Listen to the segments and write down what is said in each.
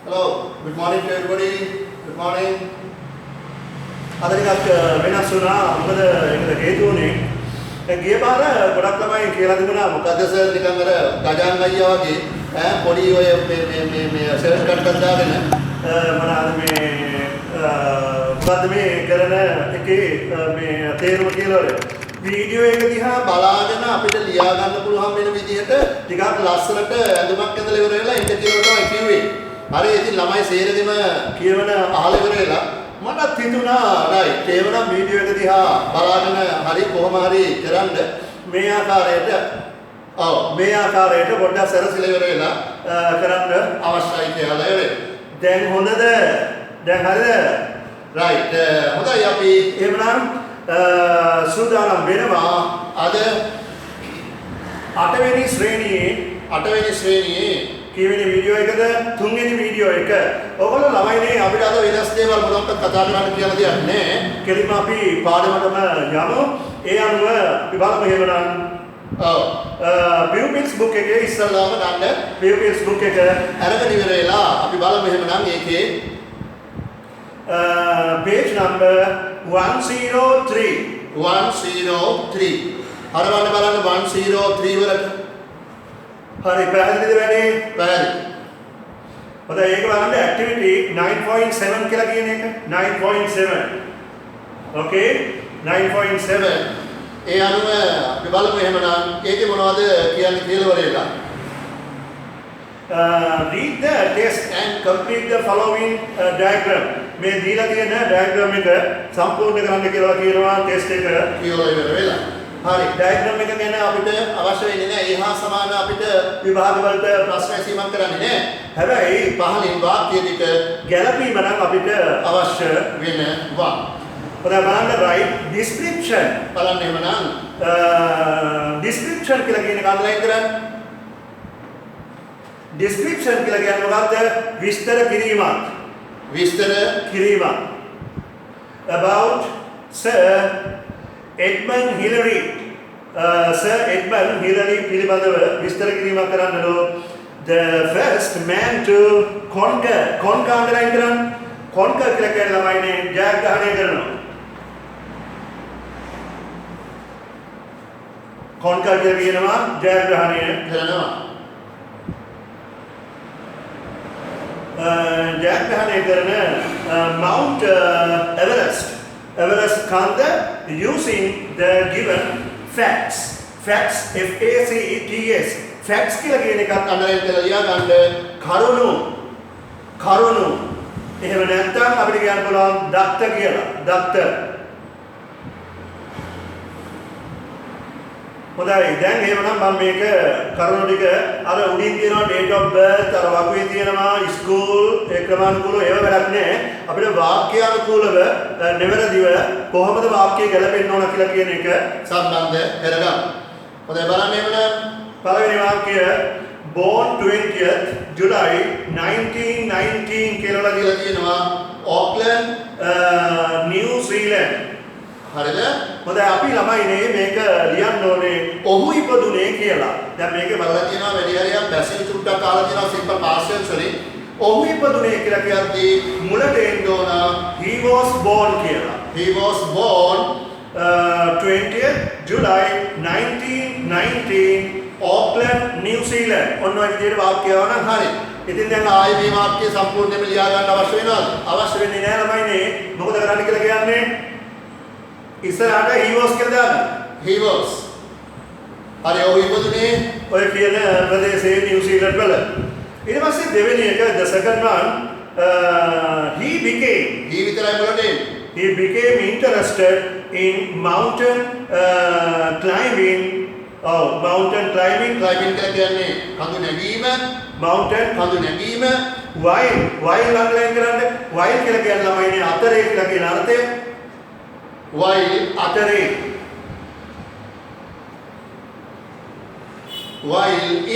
Hello, good morning to everybody. Good morning. අද ටිකක් වෙනස් වුණා. මොකද ඒකට හේතුව උනේ ගිය පාර ගොඩක් ළමයි කියලා තිබුණා මොකද සර් නිකන් අර ගජාන් අයියා වගේ පොඩි ඔය මේ සර්ච් කට්ටක් දාගෙන මොනවාද මේ කරන එකේ මේ තේරුම කියලා වීඩියෝ එක දිහා බලාගෙන අපිට ලියා ගන්න පුළුවන් වෙන විදිහට ටිකක් ලස්සනට ඇඳුමක් ඇඳලා ඉවර වෙලා ඉන්න කියලා තමයි කිව්වේ. හරි ඉතින් ළමයි සේරගෙම කියවන අහලා ඉවර වෙලා මටත් හිතුණා රයිට් ඒවනම් වීඩියෝ එක දිහා බලාගෙන හරි කොහොම හරි කරන්න මේ ආකාරයට පොඩ්ඩක් සරසිලා ඉවර වෙලා කරන්න අවශ්‍යයි කියලා ඉවරයි. දැන් හොඳද? දැන් හරිද? රයිට් හොඳයි අපි එහෙමනම් සූදානම් වෙනවා අද 8 වෙනි ශ්‍රේණියේ කීවෙනි වීඩියෝ එකද? 3 වෙනි වීඩියෝ එක. ඔයගොල්ලෝ ළමයිනේ අපිට අද වෙනස් දේවල් මොනවද කතා කරන්න කියලා දෙයක් නැහැ. කෙලින්ම අපි පාඩමටම යමු. ඒ අනුව අපි බලමු එහෙමනම්. pupils book එකේ ඉස්සල්ලාම ගන්න pupils book එක අරගෙන ඉවර වෙලා අපි බලමු එහෙමනම් ඒකේ page number 103 හරවන්න බලන්න 103 වලට හරි පැහැදිලිද වැඩේ? පැහැදිලි. හොඳයි ඒක බලන්න activity 9.7 කියලා කියන එක 9.7. okay 9.7 ඒ අනුව අපි බලමු එහෙමනම් ඒකේ මොනවද කියන්නේ කියලා වරේලා. read the test and complete the following diagram. මේ දීලා තියෙන diagram එක සම්පූර්ණ කරන්න කියලා කියනවා test එක කියලා ඉවර වෙලා. හරි ඩයග්‍රෑම් එක ගැන අපිට අවශ්‍ය වෙන්නේ නැහැ. ඒ හා සමාන අපිට විභාග වලට ප්‍රශ්න ඇසීමක් කරන්නේ නැහැ. හැබැයි පහලින් වාක්‍ය දෙක ගැළපීම නම් අපිට අවශ්‍ය වෙනවා. ඔතන බලන්න right description බලන්න එහෙමනම් description කියලා කියන එක අන්ඩර්ලයින් කරන්න. description කියලා කියන්නේ මොකක්ද? විස්තර කිරීමක්. about Sir Edmund Hillary පිළිබඳව විස්තර කිරීමක් කරන්නලු. The first man to conquer underline කරන්න. conquer කියලා කියන්නේ ළමයිනේ ජයග්‍රහණය කරනවා. conquer කියලා කියනවා ජයග්‍රහණය කරනවා. ජයග්‍රහණය කරන Mount Everest කන්ද using the given facts. Facts F-A-C-E-T-S. Facts කියලා කියන එකත් අන්ඩර්ලයින් කරලා ලියා ගන්න. කරුණු. එහෙම නැත්නම් අපිට කියන්න පුළුවන් දත්ත කියලා. හොඳයි දැන් එහෙමනම් මම මේක කරුණු ටික අර උඩින් තියෙනවා date of birth අර වගුවේ තියෙනවා school ඒ ක්‍රමානුකූලව ඒව වැඩක් නැහැ. අපිට වාක්‍යානුකූලව නිවැරදිව කොහොමද වාක්‍යය ගැලපෙන්න ඕන කියලා කියන එක සම්බන්ධ කරගන්න. හොඳයි බලන්න එහෙමනම් පළවෙනි වාක්‍යය born 20th July 1919 කියලා දීලා තියෙනවා Auckland New Zealand. හරිද? හොඳයි අපි ළමයිනේ මේක ලියන්න ඕනේ ඔහු ඉපදුනේ කියලා. දැන් මේකේ බලලා තියෙනවා වැඩි හරියක් බැසිල් චුට්ටක් කාලා තියෙනවා සිම්පල් පාස්ට් ටෙන්ස් වලින්. ඔහු ඉපදුනේ කියලා කියද්දී මුලට එන්න ඕන he was born කියලා. He was born 20th July 1919 Auckland New Zealand. ඔන්න ඔය විදිහට වාක්‍යය නම් හරි. ඉතින් දැන් ආයේ මේ වාක්‍යය සම්පූර්ණයෙන්ම ලියා ගන්න අවශ්‍ය වෙනවද? අවශ්‍ය වෙන්නේ නැහැ ළමයිනේ. මොකද කරන්න කියලා කියන්නේ ඉස්සරහට he was කියලා දාන්න. he was. හරි ඔහු ඉපදුනේ ඔය කියන ප්‍රදේශයේ නිව්සීලන්ත වල. ඊට පස්සේ දෙවෙනි එක the second one he විතරයි බලන්න. he became interested in mountain climbing. mountain climbing කියලා කියන්නේ කඳු නැගීම. mountain කඳු නැගීම. while අන්ඩර්ලයින් කරන්න. while කියලා කියන්නේ ළමයිනේ අතරේ කියලා කියන අර්ථය. while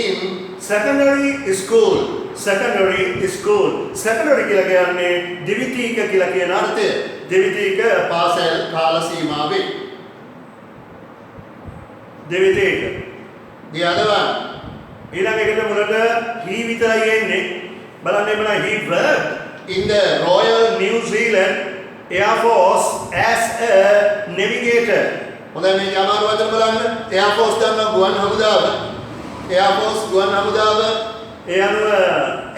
in secondary school කියලා කියන්නේ ද්විතීක කියලා කියන අර්ථය. ද්විතීක පාසල් කාල සීමාවේ ද්විතීක. ඊළඟ එකට මුලට he විතරයි එන්නේ. බලන්න එමන he worked in the Royal New Zealand Air Force as a navigator. හොඳයි මේ අමාරු වචන බලන්න. Air Force දන්නවා ගුවන් හමුදාව. Air Force ගුවන් හමුදාව ඒ අනුව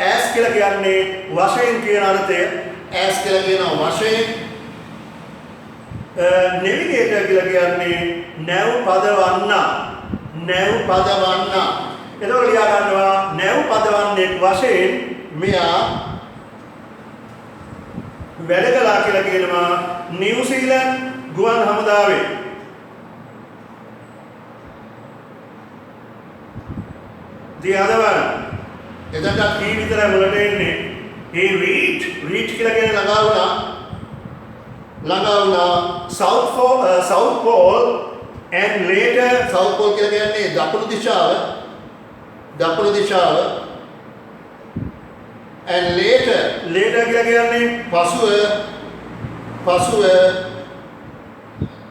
as කියලා කියන්නේ වශයෙන් කියන අර්ථය. as කියලා කියන වශයෙන් navigator කියලා කියන්නේ නැව් පදවන්නා. නැව් පදවන්නා. එතකොට ලියා ගන්නවා නැව් පදවන්නේ වශයෙන් මෙයා වැඩ කළා කියලා කියනවා නිව්සීලන්ත ගුවන් හමුදාවේ. The other one එතනට he විතරයි මුලට එන්නේ. he reached කියලා කියන්නේ ළඟා වුණා South Pole and later South Pole කියලා කියන්නේ දකුණු දිශාව and later කියලා කියන්නේ පසුව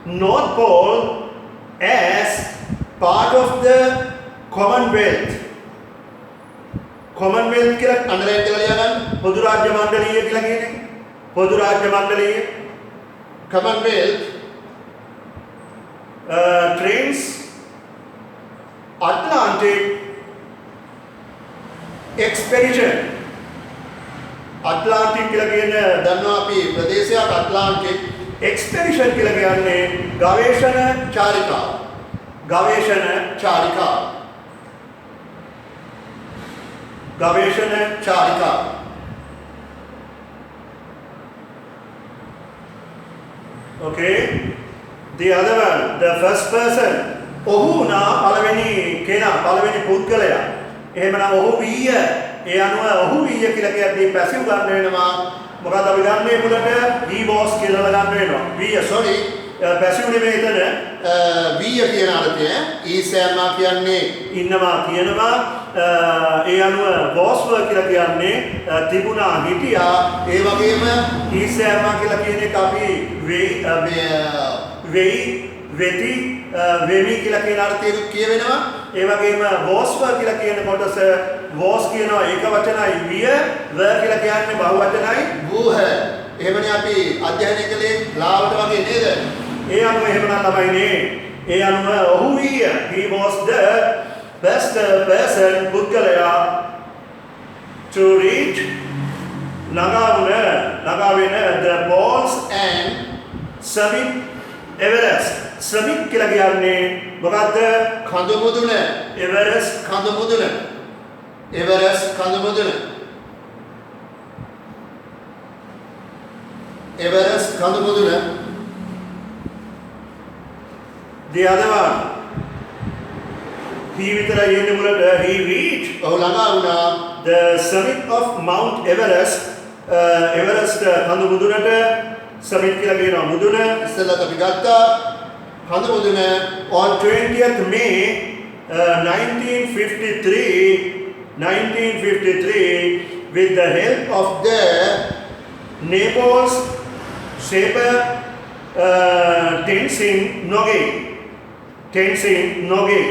North Pole as part of the Commonwealth කියලා අnder කියලා ලියා ගන්න. පොදු රාජ්‍ය මණ්ඩලීය කියලා කියන්නේ. පොදු රාජ්‍ය මණ්ඩලීය Commonwealth trains Atlantic expedition. Atlantic කියලා කියන දන්නවා අපි ප්‍රදේශයක් Atlantic expedition කියලා කියන්නේ ගවේෂණ චාරිකාව. Okay, the other one, the first person ඔහු නා පළවෙනි පුද්ගලයා. එහෙමනම් ඔහු වීය. ඒ අනුව ඔහු වීය කියලා කියන්නේ පැසිව් ගන්න වෙනවා. මොකද අපි ගන්නේ මුලට he was කියලා ගන්න වෙනවා. වීය sorry පැසිව් නෙමෙයි එතන. වීය කියන අර්ථය ඊසෑමා කියන්නේ ඉන්නවා කියනවා. ඒ අනුව was කියලා කියන්නේ තිබුණා හිටියා. ඒ වගේම ඊසෑමා කියලා කියන එක අපි වෙති වෙමි කියලා කියන අර්ථයෙන් කියවෙනවා. ඒ වගේම was කියලා කියන කොටස was කියනවා ඒක වචනයි විය කියලා කියන්නේ බහු වචනයි වූහ. එහෙමනේ අපි අධ්‍යයනය කළේ ලාවට වගේ නේද? ඒ අනුව එහෙමනම් ළමයිනේ. ඒ අනුව ඔහු විය he was the best person පුද්ගලයා to reach ළඟා වෙන the poles and summit Everest. summit කියලා කියන්නේ මොකද්ද? කඳු මුදුන. Everest කඳු මුදුන. The other one he විතරයි එන්නේ මුලට. he reached ඔහු ළඟා වුණා the summit of Mount Everest. Everest කඳු මුදුනට summit කියලා කියනවා මුදුන. ඉස්සෙල්ලා අපි ගත්තා කඳු මුදුන on 20th May 1953 with the help of the Nepal's Saber Tenzing Norgay,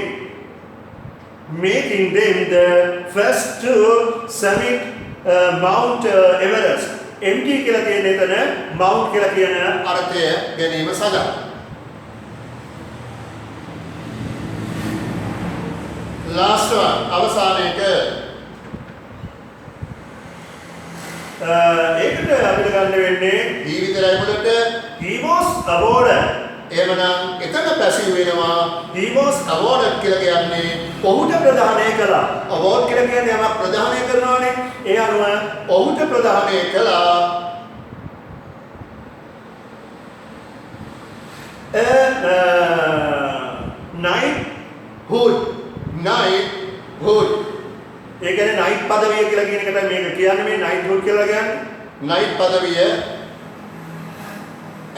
making them the first to summit Mount Everest. MT කියලා කියන එතන Mount කියලා කියන අර්ථය ගැනීම සඳහා. Last one අවසාන එක ඒකට අපිට ගන්න වෙන්නේ he විතරයි මුලට he was awarded. එහෙමනම් එතන පැසිව් වෙනවා he was awarded කියලා කියන්නේ ඔහුට ප්‍රදානය කළා. award කියලා කියන්නේ යමක් ප්‍රදානය කරනවානේ. ඒ අනුව ඔහුට ප්‍රදානය කළා knighthood. ඒ කියන්නේ night පදවිය කියලා කියන එකට මේක කියන්නේ මේ knighthood කියලා කියන්නේ night Padaviya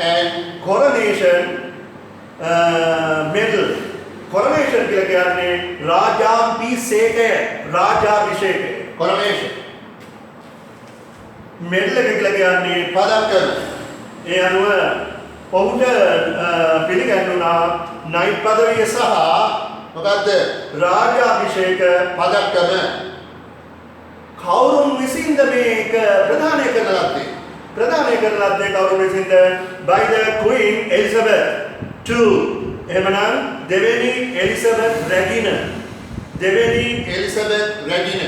and coronation medal. coronation කියලා කියන්නේ රාජාභිෂේකය. coronation medal එක කියලා කියන්නේ පදක්කම. ඒ අනුව ඔහුට පිළිගන්නුනා night පදවිය සහ මොකද්ද රාජාභිෂේක පදක්කම කවුරුන් විසින්ද මේක ප්‍රධානය කරන ලද්දේ? ප්‍රධානය කරන ලද්දේ කවුරුන් විසින්ද? by the Queen Elizabeth II. එහෙමනම් දෙවෙනි එලිසබෙත් රැගින. දෙවෙනි එලිසබෙත් රැගින.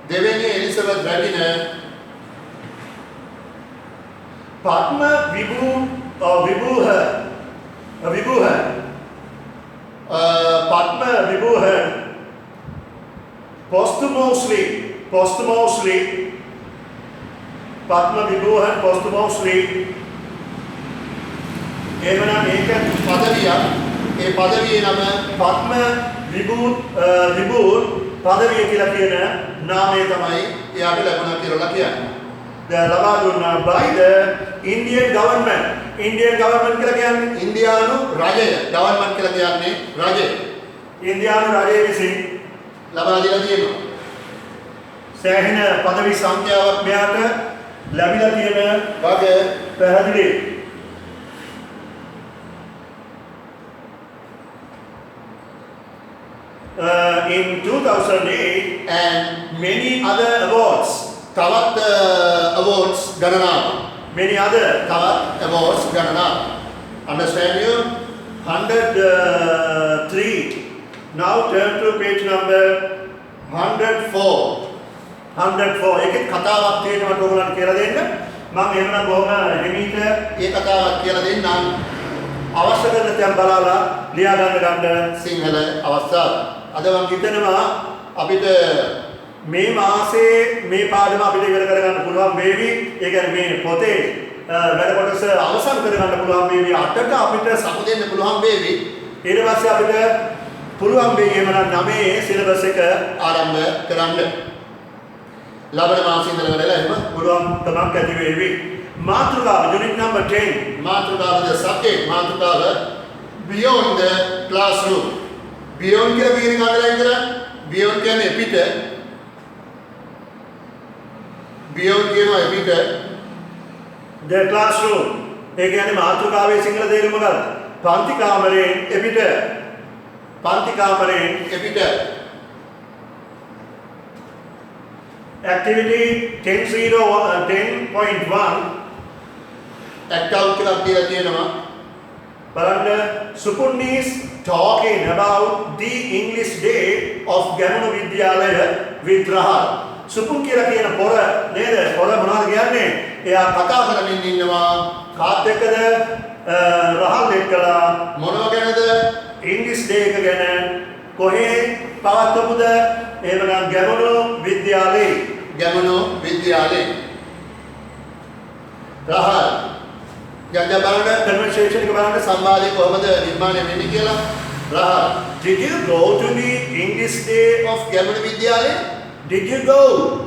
දෙවෙනි එලිසබෙත් රැගින පද්ම විභූ විභූහ පද්ම විභූහ posthumously පද්ම විභූහන් posthumously එහෙමනම් මේක පදවියක්. ඒ පදවියේ නම පද්ම විභූ පදවිය කියලා කියන නාමය තමයි එයාට ලැබුණා කියලා කියන්නේ. ලබා දුන්නා by the Indian government. Indian government කියලා කියන්නේ ඉන්දියානු රජය. ගවර්න්මන්ට් කියලා කියන්නේ රජය. ඉන්දියානු රජය විසින් ලබා දීලා තියෙනවා. සෑහෙන පදවි සංඛ්‍යාවක් මෙයාට ලැබිලා තියෙන වග පැහැදිලි. In 2008 and many other awards තවත් awards ගණනාවක්. many other තවත් awards ගණනාවක්. Understand you? 103 now turn to page number 104. 104 ඒකේ කතාවක් තියෙනවා මට ඔයගොල්ලන්ට කියලා දෙන්න මම එහෙමනම් බොහොම හිමීට ඒ කතාවක් කියලා දෙන්නම්. අවශ්‍ය කරන තැන් බලලා ලියා ගන්න සිංහල අවස්ථාව. අද මම හිතනවා අපිට මේ මාසේ මේ පාඩම අපිට ඉවර කරගන්න පුළුවන් වේවි. ඒ කියන්නේ මේ පොතේ වැඩ කොටස අවසන් කරගන්න පුළුවන් වේවි. අටට අපිට සමුදෙන්න පුළුවන් වේවි. ඊට පස්සේ අපිට පුළුවන් වෙයි එහෙමනම් 9 සිලබස් එක ආරම්භ කරන්න. ලබන මාසෙ ඉඳලා වැඩලා එහෙම පුළුවන් තමක් ඇති වේවි. මාතෘකාව unit number 10 මාතෘකාව the subject මාතෘකාව beyond the classroom. beyond කියලා කියන එක අඳලා ඉඳලා beyond කියන්නේ පිට. beyond කියනවා පිට. the classroom ඒ කියන්නේ මාතෘකාවේ සිංහල තේරුම මොකක්ද? පන්ති කාමරයෙන් එපිට. පන්ති කාමරයෙන් එපිට. activity 10.1 act out කියලා කියලා තියෙනවා. බලන්න Supun is talking about the English day of Gamunu Vidyalaya with Rahal. Supun කියලා කියන පොර නේද? පොර මොනවද කියන්නේ? එයා කතා කරමින් ඉන්නවා. කාත් එක්කද? රහල් එක්කලා මොනව ගැනද? English day එක ගැන කොහේ පවත්වමුද? එහෙමනම් ගැමුණු විද්‍යාලයේ. ගැමුණු විද්‍යාලයේ. රහල් යන්න බලන්න conversation එක බලන්න සංවාදය කොහොමද නිර්මාණය වෙන්නේ කියලා. Rahul Did you go to the English day of Gemunu විද්‍යාලයේ? Did you go?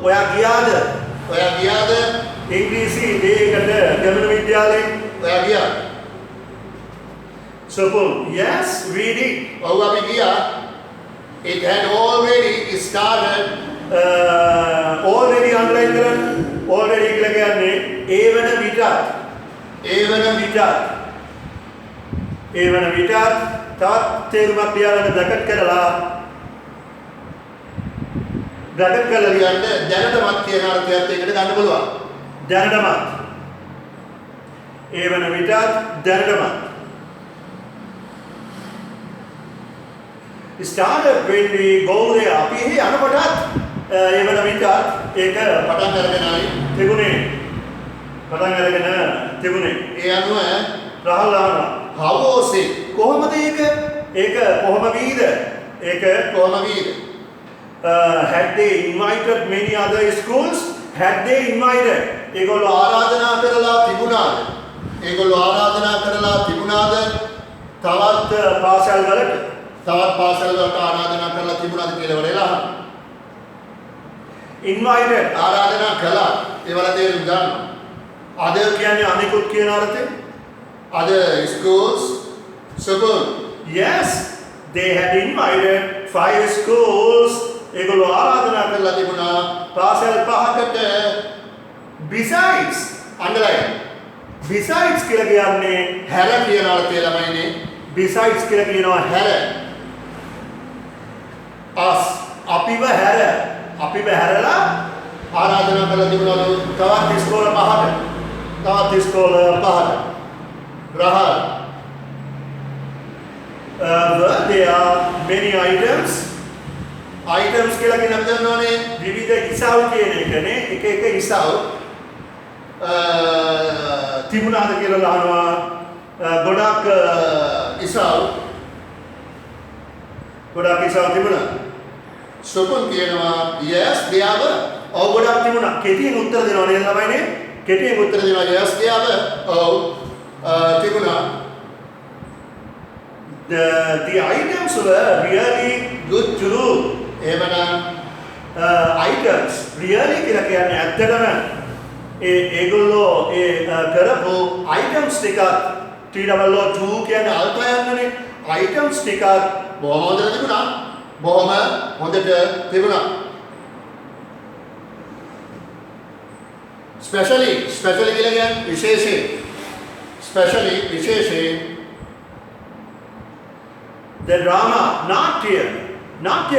ඔයා ගියාද? ඔයා ගියාද? ඉංග්‍රීසි day එකට ගැමුණු විද්‍යාලයේ? ඔයා ගියා? Supun, yes, we did. ඔව් අපි ගියා. It had already started. Already underline කරන්න. Already කියලා කියන්නේ ඒ වන විටත්. ඒ වන විටත්. ඒ වන විටත් තවත් තේරුමක් ලියාගන්න බ්‍රැකට් කරලා බ්‍රැකට් කරලා ලියන්න දැනටමත් කියන අර්ථයත් එකට ගන්න පුළුවන්. දැනටමත්. ඒ වන විටත් දැනටමත්. started when we go there අපි එහි යනකොටත් ඒ වන විටත් ඒක පටන් අරගෙනයි තිබුණේ පටන් අරගෙන තිබුණේ ඒ අනුව රහල් ආවා how was it? කොහොමද ඒක කොහොම වීද ඒක කොහොම වීද? had they invited many other schools had they invited ඒගොල්ලෝ ආරාධනා කරලා තිබුණාද? ඒගොල්ලෝ ආරාධනා කරලා තිබුණාද? තවත් පාසල් වලට තවත් පාසල් වලට ආරාධනා කරලා තිබුණාද කියලා වරේලා invited ආරාධනා කළා. ඒවල තේරුම් ගන්න. other කියන්නේ අනිකුත් කියන අර්ථය other schools Supun yes they had invited 5 schools ඒගොල්ලෝ ආරාධනා කරලා තිබුණා පාසල් 5කට besides underline besides කියලා කියන්නේ හැර කියන අර්ථය ළමයිනේ. besides කියලා කියනවා හැර us අපිව හැරලා ආරාධනා කළ තිබුණලු තවත් ඉස්කෝල පහට Rahul there are many items කියලා කියන අපි දන්නවනේ විවිධ ඉසව් කියන එකනේ එක ඉසව් තිබුණාද කියලා අහනවා ගොඩක් ඉසව් තිබුණා සොකුන් කියනවා yes they are ඔව් ගොඩක් තිබුණා කෙටියෙන් උත්තර දෙනවා නේද ළමයිනේ කෙටියෙන් උත්තර දෙනවා yes they are ඔව් තිබුණා the items were really good to do එහෙමනම් items really කියලා කියන්නේ ඇත්තටම ඒගොල්ලෝ කරපු items ටික TWO2 කියන්නේ අල්පයන්නනේ items ටික බොහොම හොඳට තිබුණා ස්පෙෂලි කියලා කියන්නේ විශේෂයෙන් the drama නාට්‍ය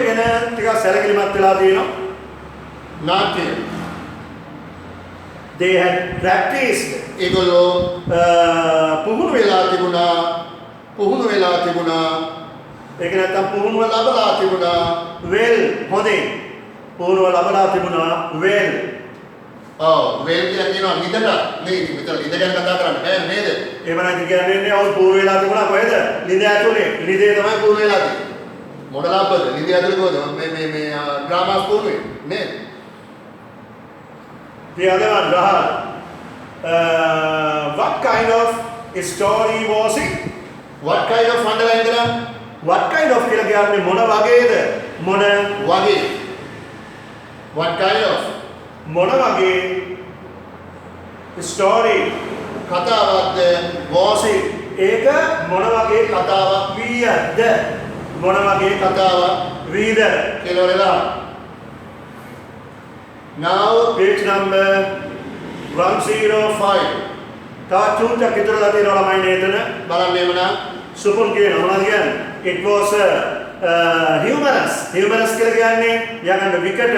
ගැන ටිකක් සැලකිලිමත් වෙලා තියෙනවා නාට්‍ය they had practiced ඒගොල්ලෝ පුහුණු වෙලා තිබුණා ඒක නැත්තම් පුහුණුව ලබලා තිබුණා well හොඳින් පුහුණුව ලබලා තිබුණා well well කියලා කියනවා නිදට නේ මෙතන නිද ගැන කතා කරන්න බෑ නේද එහෙම නැති කියන්නේ ඔව් පුහුණු වෙලා තිබුණා කොහෙද නිද ඇතුලේ නිදේ තමයි පුහුණු වෙලා තියෙන්නේ මොන ලාභද නිද ඇතුලේ කොහොමද මේ ඩ්‍රාමාස් පුහුණු වෙන්නේ නේද the other one Rahul what kind of story was it what kind of underline කරා what kind of කියලා කියන්නේ මොන වගේද මොන වගේ what kind of මොන වගේ story කතාවක්ද was it ඒක මොන වගේ කතාවක් වීයද මොන වගේ කතාවක් වීද කියලා වෙලා now page number 105 තාචුන්ට කිතරලා තියෙනවා ළමයි නේතන බලන්න එමනම් සුපුන් කියන මොනවද කියන්නේ it was humorous කියලා කියන්නේ යගන්න විකට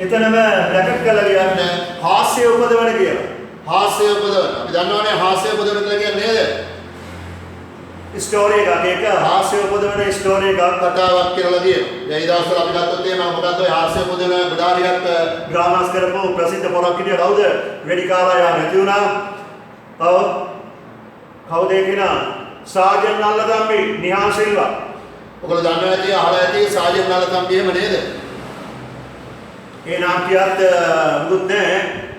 එතනම බ්‍රැකට් කරලා ලියන්න හාස්‍ය උපදවන කියලා අපි දන්නවනේ හාස්‍ය උපදවන කියලා කියන්නේ නේද ස්ටෝරි එකක හාස්‍ය උපදවන ස්ටෝරි එකක් කතාවක් කියලා කියනවා. දැන් ඊදවස්වල අපි ගත්තොත් එහෙම මොකද්ද ඔය හාස්‍ය උපදවන ගොඩාරියක් ඩ්‍රාමාස් කරපු ප්‍රසිද්ධ පොරක් හිටිය කවුද? වෙඩිකාලා යා නැති වුණා. ඔව්. කවුද ඒ කෙනා? සාජන් නල්ලතම්බි නිහාල් සිල්වා. ඔයගොල්ලෝ දන්නවා ඇති අහලා ඇති සාජන් නල්ලතම්බි එහෙම නේද? ඒ නාට්‍යයත් මුකුත් නැහැ.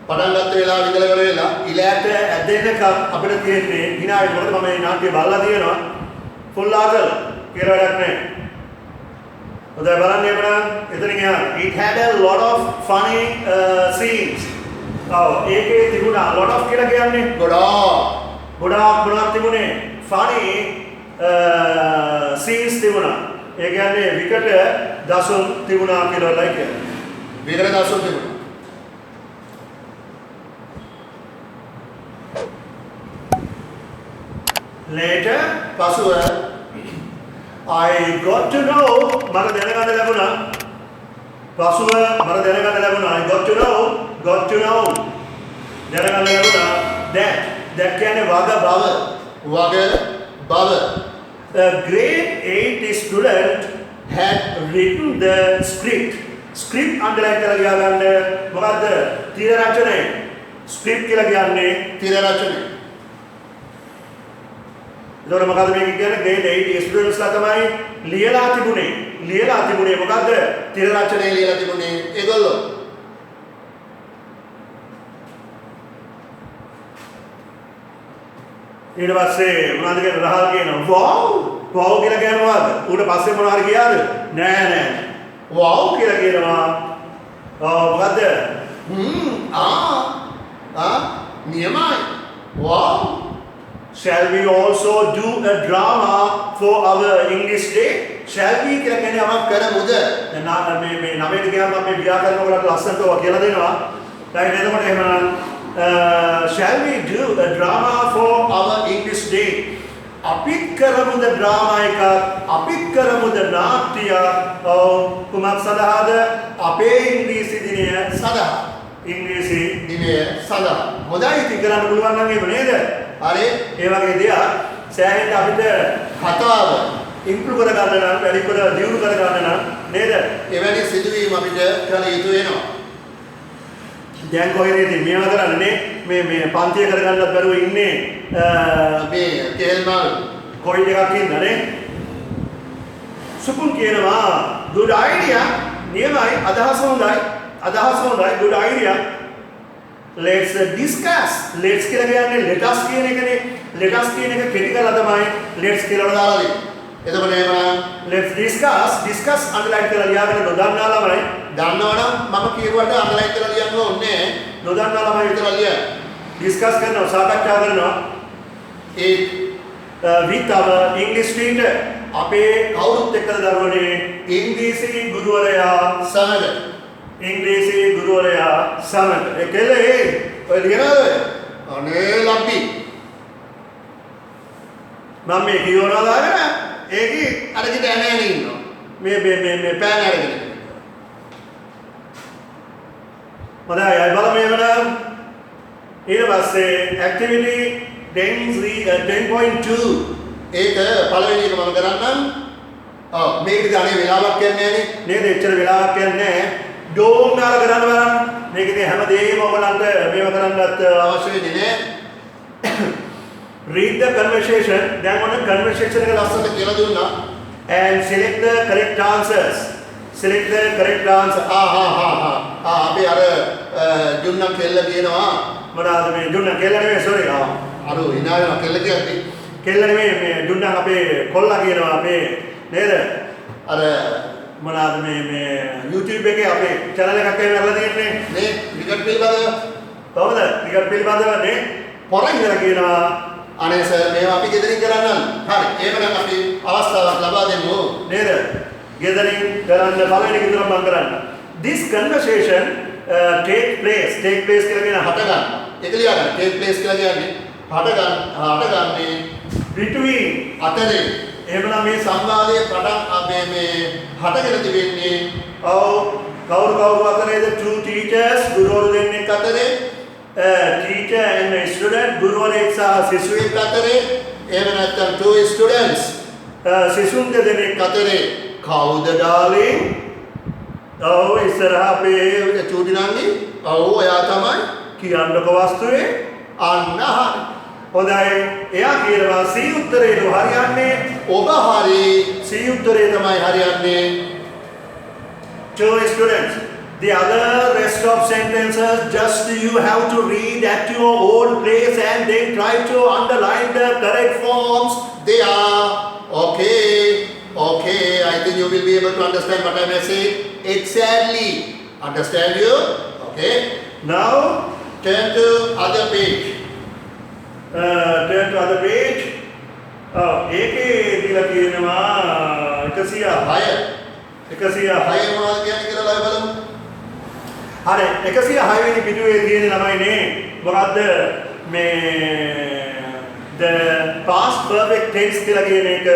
පටන් ගත්ත වෙලාව ඉඳලා වෙලා ඉලෑට ඇදෙන්නක අපිට තියෙන්නේ hina වෙනකොට මම මේ නාට්‍ය බලලා තියෙනවා ෆුල් ආකල් කියලා වැඩක් නැහැ. හොඳයි බලන්න එපරන් එතන ගියා it had a lot of funny scenes. ඒකේ තිබුණා lot of කියලා කියන්නේ ගොඩාක් තිබුණේ funny scenes තිබුණා. ඒ කියන්නේ විකට දසුන් තිබුණා කියලා like විකට දසුන් තිබුණා. Later, පසුව I got to know මට දැනගන්න ලැබුණා I got to know දැනගන්න ලැබුණා that කියන්නේ වග බව a grade 8 student had written the script underline කරලා ගියාගන්න මොකද්ද තීර රචනය script කියලා කියන්නේ තීර රචනය ඒතකොට මොකද්ද මේක කියන්නේ grade 8 students ලා තමයි ලියලා තිබුණේ මොකද්ද තිර රචනය ලියලා තිබුණේ ඒගොල්ලෝ ඊට පස්සේ මොනවද කියන රහල් කියනවා wow කියලා කියනවා ඌට පස්සේ මොනවා හරි කියාද නෑ wow කියලා කියනවා මොකද්ද නියමයි wow shall we also do a drama for our English day shall we කියලා කියන්නේ අපක් කරමුද දැන් මේ නමේට ගියාම අපි ව්‍යාකරණ වලට ලස්සනට ඔය කියලා දෙනවා right එතකොට එහෙනම් shall we do a drama for our English day අපිත් කරමුද ඩ්‍රාමා එකක් අපිත් කරමුද නාට්‍යයක් කුමක් සඳහාද අපේ ඉංග්‍රීසි දිනය සඳහා ඉංග්‍රීසි දිනය සඳහා හොඳයි ඉතින් කරන්න පුළුවන් නම් එහෙම නේද හරි ඒ වගේ දෙයක් සෑහෙන්න අපිට කතාව ඉම්ප්‍රූව් කර ගන්න නම් වැඩිපුර දියුණු කර ගන්න නම් නේද එවැනි සිදුවීම් අපිට කළ යුතු වෙනවා දැන් කොහෙද ඉතින් මේවා කරන්නේ මේ පන්තිය කරගන්නත් බැරුව ඉන්නේ මේ කේල්මල් කොයිඩ් එකක් ඉන්නනේ සුකුන් කියනවා good idea නියමයි අදහස හොඳයි good idea let's discuss let's කියලා කියන්නේ let us කියන එකනේ let us කියන එක කෙටි කරලා තමයි let's කියලා දාලා දෙන්නේ එතකොට එහෙනම් let's discuss underline කරලා ලියාගෙන නොදන්නා ළමයි දන්නවනම් මම කියුවට අන්ඩර්ලයින් කරලා ලියන්න ඕනේ නොදන්නා ළමයි විතරක් ලියන්න discuss කරනවා සාකච්ඡා කරනවා ඒ with our English teacher අපේ කවුරුත් එක්කද දරුවනේ ඉංග්‍රීසි ගුරුවරයා සමග ඒකලේ ඔය ලියනද අනේ ලම්පි මම මේ කියවනවා දාගෙන ඒකේ අරකිට ඇනෑනේ ඉන්නවා මේ පෑන් අරගෙන හොඳයි අය බලමු එවනම් ඊට පස්සේ activity 10.2 ඒක පළවෙනි එක මම කරන්නම් මේකද අනේ වෙලාවක් යන්නේ නෑනේ නේද එච්චර වෙලාවක් යන්නේ නැහැ ඩෝම් නාලා කරන්න බලන්න මේකදී හැමදේම ඔයගලන්ට මේව කරන්නත් අවශ්‍ය වෙන්නේ නෑ read the conversation දැන් ඔන්න conversation එක ලස්සනට කියලා දුන්නා and select the correct answers අපි අර ජුන්නම් කෙල්ල කියනවා මොනවාද මේ ජුන්නම් කෙල්ල නෙමෙයි sorry අර ඉනාගෙන කෙල්ල කියන්නේ කෙල්ල නෙමෙයි මේ ජුන්නම් අපේ කොල්ලා කියනවා අපේ නේද අර මොනවාද මේ YouTube එකේ අපේ channel එකක් එහෙම කරලා තියෙන්නේ නේ ක්‍රිකට් පිළිබඳව කොහොමද ක්‍රිකට් පිළිබඳව නේ පොරන් කියලා කියනවා අනේ සර් මේවා අපි ගෙදරින් කරන්නම් හරි එහෙනම් අපි අවස්ථාවක් ලබා දෙමු නේද ගෙදරින් කරන්න පළවෙනි විතර මම කරන්න this conversation take place කියලා කියන හට ගන්න ඒක ලියගන්න take place කියලා කියන්නේ හටගන්නේ between අතරේ එහෙමනම් මේ සංවාදයේ පටන් මේ හටගෙන තිබෙන්නේ කවුරු අතරේද two teachers ගුරුවරු දෙන්නෙක් අතරේ teacher and a student ගුරුවරයෙක් සහ ශිෂ්‍යයෙක් අතරේ එහෙම නැත්නම් two students ශිෂ්‍යුන් දෙදෙනෙක් අතරේ කවුද darling ඉස්සරහා අපේ චූටි නංගි ඔයා තමයි කියන්නකො වස්තුවේ අන්න හරි හොඳයි එයා කියනවා C උත්තරේ හරියන්නේ ඔබ හරි C උත්තරේ තමයි හරියන්නේ two students the other rest of sentences just you have to read at your own place and then try to underline the correct forms they are okay I think you will be able to understand what I am saying exactly understand you okay now turn to other page ඒකේ දීලා කියනවා 106 මොනවද කියන්නේ කියලා බලමු හරි 106 වෙනි පිටුවේ තියෙන ළමයිනේ මොකද්ද මේ the past perfect tense කියලා කියන එක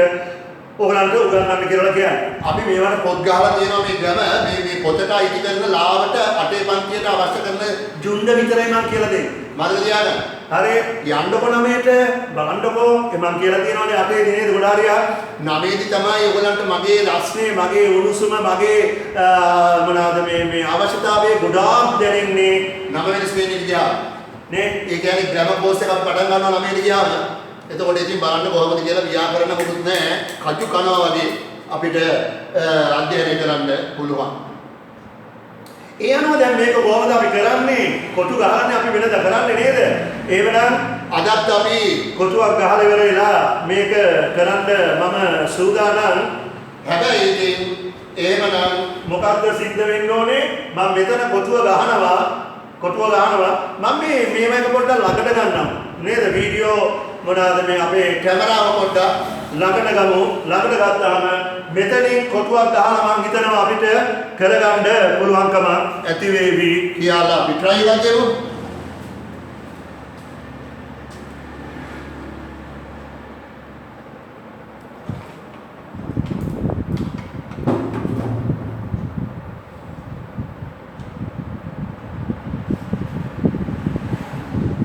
ඔයගලන්ට උගන්වන්න කියලා කියන්නේ. අපි මේවට පොත් ගහලා තියෙනවා මේ ගම මේ පොතට අයිති කරන ලාවට අටේ පන්තියට අවශ්‍ය කරන ජුන්ඩ විතරයි මම කියලා දෙන්නේ. මතක තියාගන්න. හරි යන්නකො නමේට බලන්නකො මම කියලා තියෙනවානේ අටේ දිනේද ගොඩාරියා 9 දී තමයි ඔයගලන්ට මගේ රස්නේ මගේ උණුසුම මගේ මොනවාද මේ අවශ්‍යතාවයේ ගොඩාක් දැනෙන්නේ 9 වෙනි ශ්‍රේණියට ගියා. නේ ඒ කියන්නේ ග්‍රැමර් කෝස් එකක් පටන් ගන්නවා 9 ට ගියාම. එතකොට ඉතින් බලන්න කොහොමද කියලා ව්‍යාකරණ මොකුත් නැහැ. කජු කනවා වගේ අපිට අධ්‍යයනය කරන්න පුළුවන්. ඒ අනුව දැන් මේක කොහොමද අපි කරන්නේ? කොටු ගහන්නේ අපි වෙනද කරන්නේ නේද? එහෙමනම් අදත් අපි කොටුවක් ගහලා ඉවර වෙලා මේක කරන්න මම සූදානම්. හැබැයි ඉතින් එහෙමනම් මොකක්ද සිද්ධ වෙන්න ඕනේ? මම මෙතන කොටුව ගහනවා මම මේක පොඩ්ඩක් ළඟට ගන්නම්. නේද? වීඩියෝ මොනවාද මේ අපේ කැමරාව පොඩ්ඩක් ළඟට ගමු. ළඟට ගත්තාම මෙතනින් කොටුවක් ගහලා මම හිතනවා අපිට කරගන්න පුළුවන්කම ඇති වේවි කියලා අපි try එකක් දෙමු.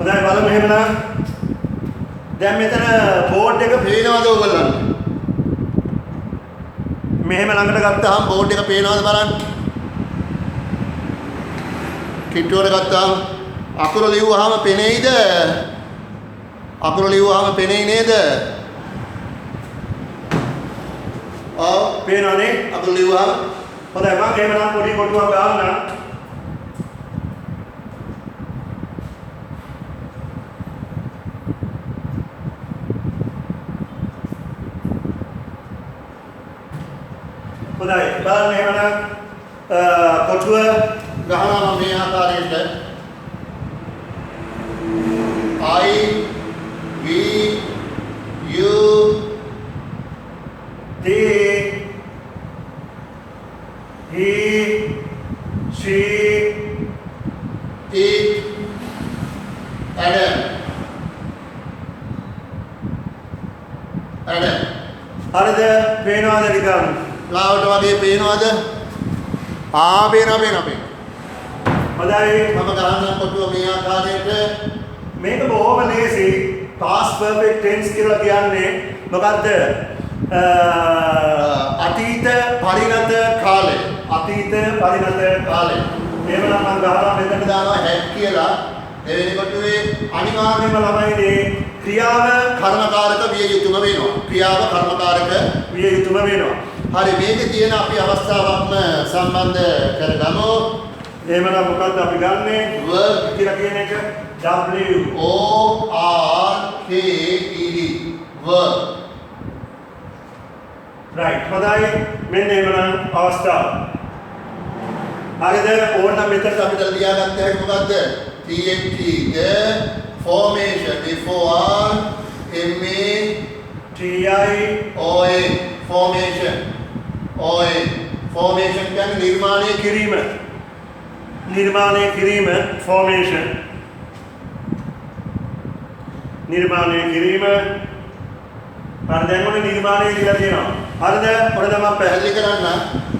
හොඳයි බලමු එහෙමනම්. දැන් මෙතන බෝඩ් එක පේනවද ඔයගොල්ලන්ට? මෙහෙම ළඟට ගත්තාම බෝඩ් එක පේනවද බලන්න. කිට්ටුවට ගත්තාම අකුරු ලිව්වහම පෙනෙයිද? අකුරු ලිව්වහම පෙනෙයි නේද? ඔව් පේනවනේ. අකුරු ලිව්වහම හොඳයි මම එහෙමනම් පොඩි කොටුවක් ගන්නම්. හොඳයි බලන්න එහෙමනම් කොටුව ගහනවා මේ ආකාරයට I V U D he she it Adam හරිද පේනවද නිකන් ලාවට වගේ පේනවද? පේනවා. හොඳයි මම ගහන්න කොටුව මේ ආකාරයට මේක බොහොම ලේසි past perfect tense කියලා කියන්නේ මොකද්ද අතීත පරිණත කාලේ කාලේ එහෙමනම් මම ගහනවා මෙතන දානවා had කියලා දෙවෙනි කොටුවේ අනිවාර්යයෙන්ම ළමයිනේ ක්‍රියාව කර්මකාරක විය යුතුම වෙනවා. ක්‍රියාව කර්මකාරක විය යුතුම වෙනවා. හරි මේකේ තියෙන අපි අවස්ථාවක්ම සම්බන්ධ කරගමු. එහෙමනම් මොකද්ද අපි ගන්නෙ verb කියලා කියන එක W O R K E D verb right හොඳයි මෙන්න එහෙමනම් අවස්ථාව හරිද ඕන මෙතන අපිට ලියාගත්ත හැකි මොකද්ද? TNT the formation before MA formation කියන්නේ නිර්මාණය කිරීම formation නිර්මාණය කිරීම හරි දැන් ඔන්න නිර්මාණය කියලා කියනවා හරිද ඔන්න තමයි පැහැදිලි කරන්න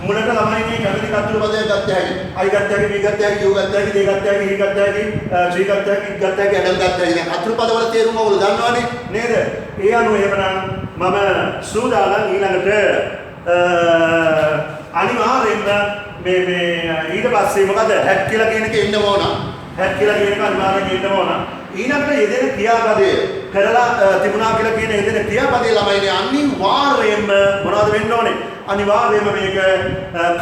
මුලට ළමයි මේ කැමති කතුරු පදයක් ගත්ත හැකි I ගත්ත හැකි B ගත්ත හැකි U ගත්ත හැකි D ගත්ත හැකි E ගත්ත හැකි C ගත්ත හැකි ගත්ත හැකි Adam ගත්ත හැකි දැන් අතුරු පදවල තේරුම ඔයගොල්ලෝ දන්නවනේ නේද ඒ අනුව එහෙමනම් මම සූදානම් ඊළඟට අනිවාර්යෙන්ම මේ ඊට පස්සේ මොකද had කියලා කියන එක එන්න ඕන had කියලා කියන එක අනිවාර්යෙන් එන්න ඕන ඊළඟට යෙදෙන ක්‍රියාපදය කරලා තිබුණා කියලා කියන යෙදෙන ක්‍රියාපදේ ළමයිනේ අනිවාර්යෙන්ම මොනවද වෙන්න ඕනේ අනිවාර්යයෙන්ම මේක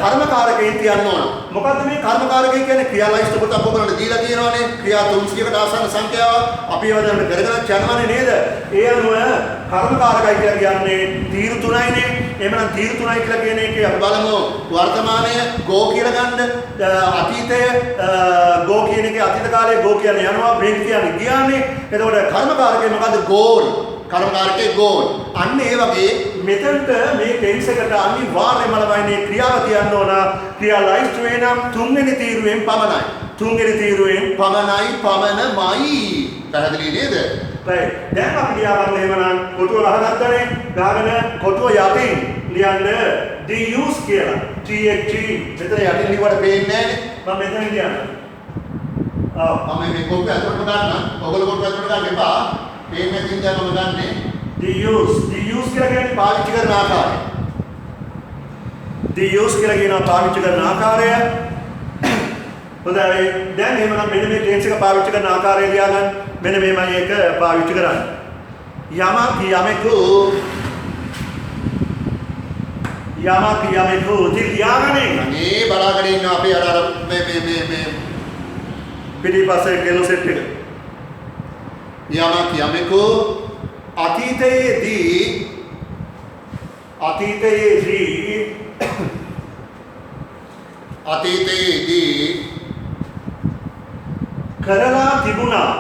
කර්මකාරකයෙන් තියන්න ඕන. මොකද්ද මේ කර්මකාරකය කියන්නේ ක්‍රියාලයිස්ට් පොතක් ඔයගොල්ලන්ට දීලා තියෙනවානේ. ක්‍රියා 300කට ආසන්න සංඛ්‍යාවක් අපි ඒවා දැන් කරගෙන යනවානේ නේද? ඒ අනුව කර්මකාරකයි කියලා කියන්නේ තීරු තුනයිනේ. එහෙමනම් තීරු තුනයි කියලා කියන එකේ අපි බලමු වර්තමානය go කියලා ගන්න. අතීතය go කියන එකේ අතීත කාලයේ go කියන්නේ යනවා, break කියන්නේ ගියානේ. එතකොට කර්මකාරකය මොකද්ද? goal. කර්මකාරකයේ goal. අන්න ඒ වගේ මෙතනට මේ ටෙන්ස් එකට අනිවාර්යයෙන්ම ළමයිනේ ක්‍රියාව තියන්න ඕන. ක්‍රියාලයිස්ට් වේ නම් තුන්වෙනි තීරුවෙන් පමණයි. පමණමයි. පැහැදිලි නේද? right. දැන් අපි ලියාගන්න එහෙමනම් කොටුව ගහගත්තනේ. ගහගෙන කොටුව යටින් ලියන්න DUs කියලා. THG මෙතන යටින් ලිව්වට පේන්නේ මම නැහැනේ. මෙතන ලියන්න. මම මේ කොටුව ඇතුලට ගන්න. ඔයගොල්ලෝ කොටුව ඇතුලට ගන්න එපා. පේන්නේ නැතිනම් මම ගන්නෙ DUs කියලා කියන්නේ පාවිච්චි කරන ආකාරය. DUs කියලා කියනවා පාවිච්චි කරන ආකාරය. හොඳයි. දැන් එහෙමනම් මෙන්න මේ ටෙන්ස් එක පාවිච්චි කරන ආකාරය ලියාගන්න. මෙන්න මේමයි එක පාවිච්චි කරන්න. යමක් යමෙකු ලියාගන්නේ. මේ බලාගෙන ඉන්න අපි අර මේ පිටිපස්සේ කෙලෝ සෙට් එක. යමක් යමෙකු අතීතයේදී කරලා තිබුණා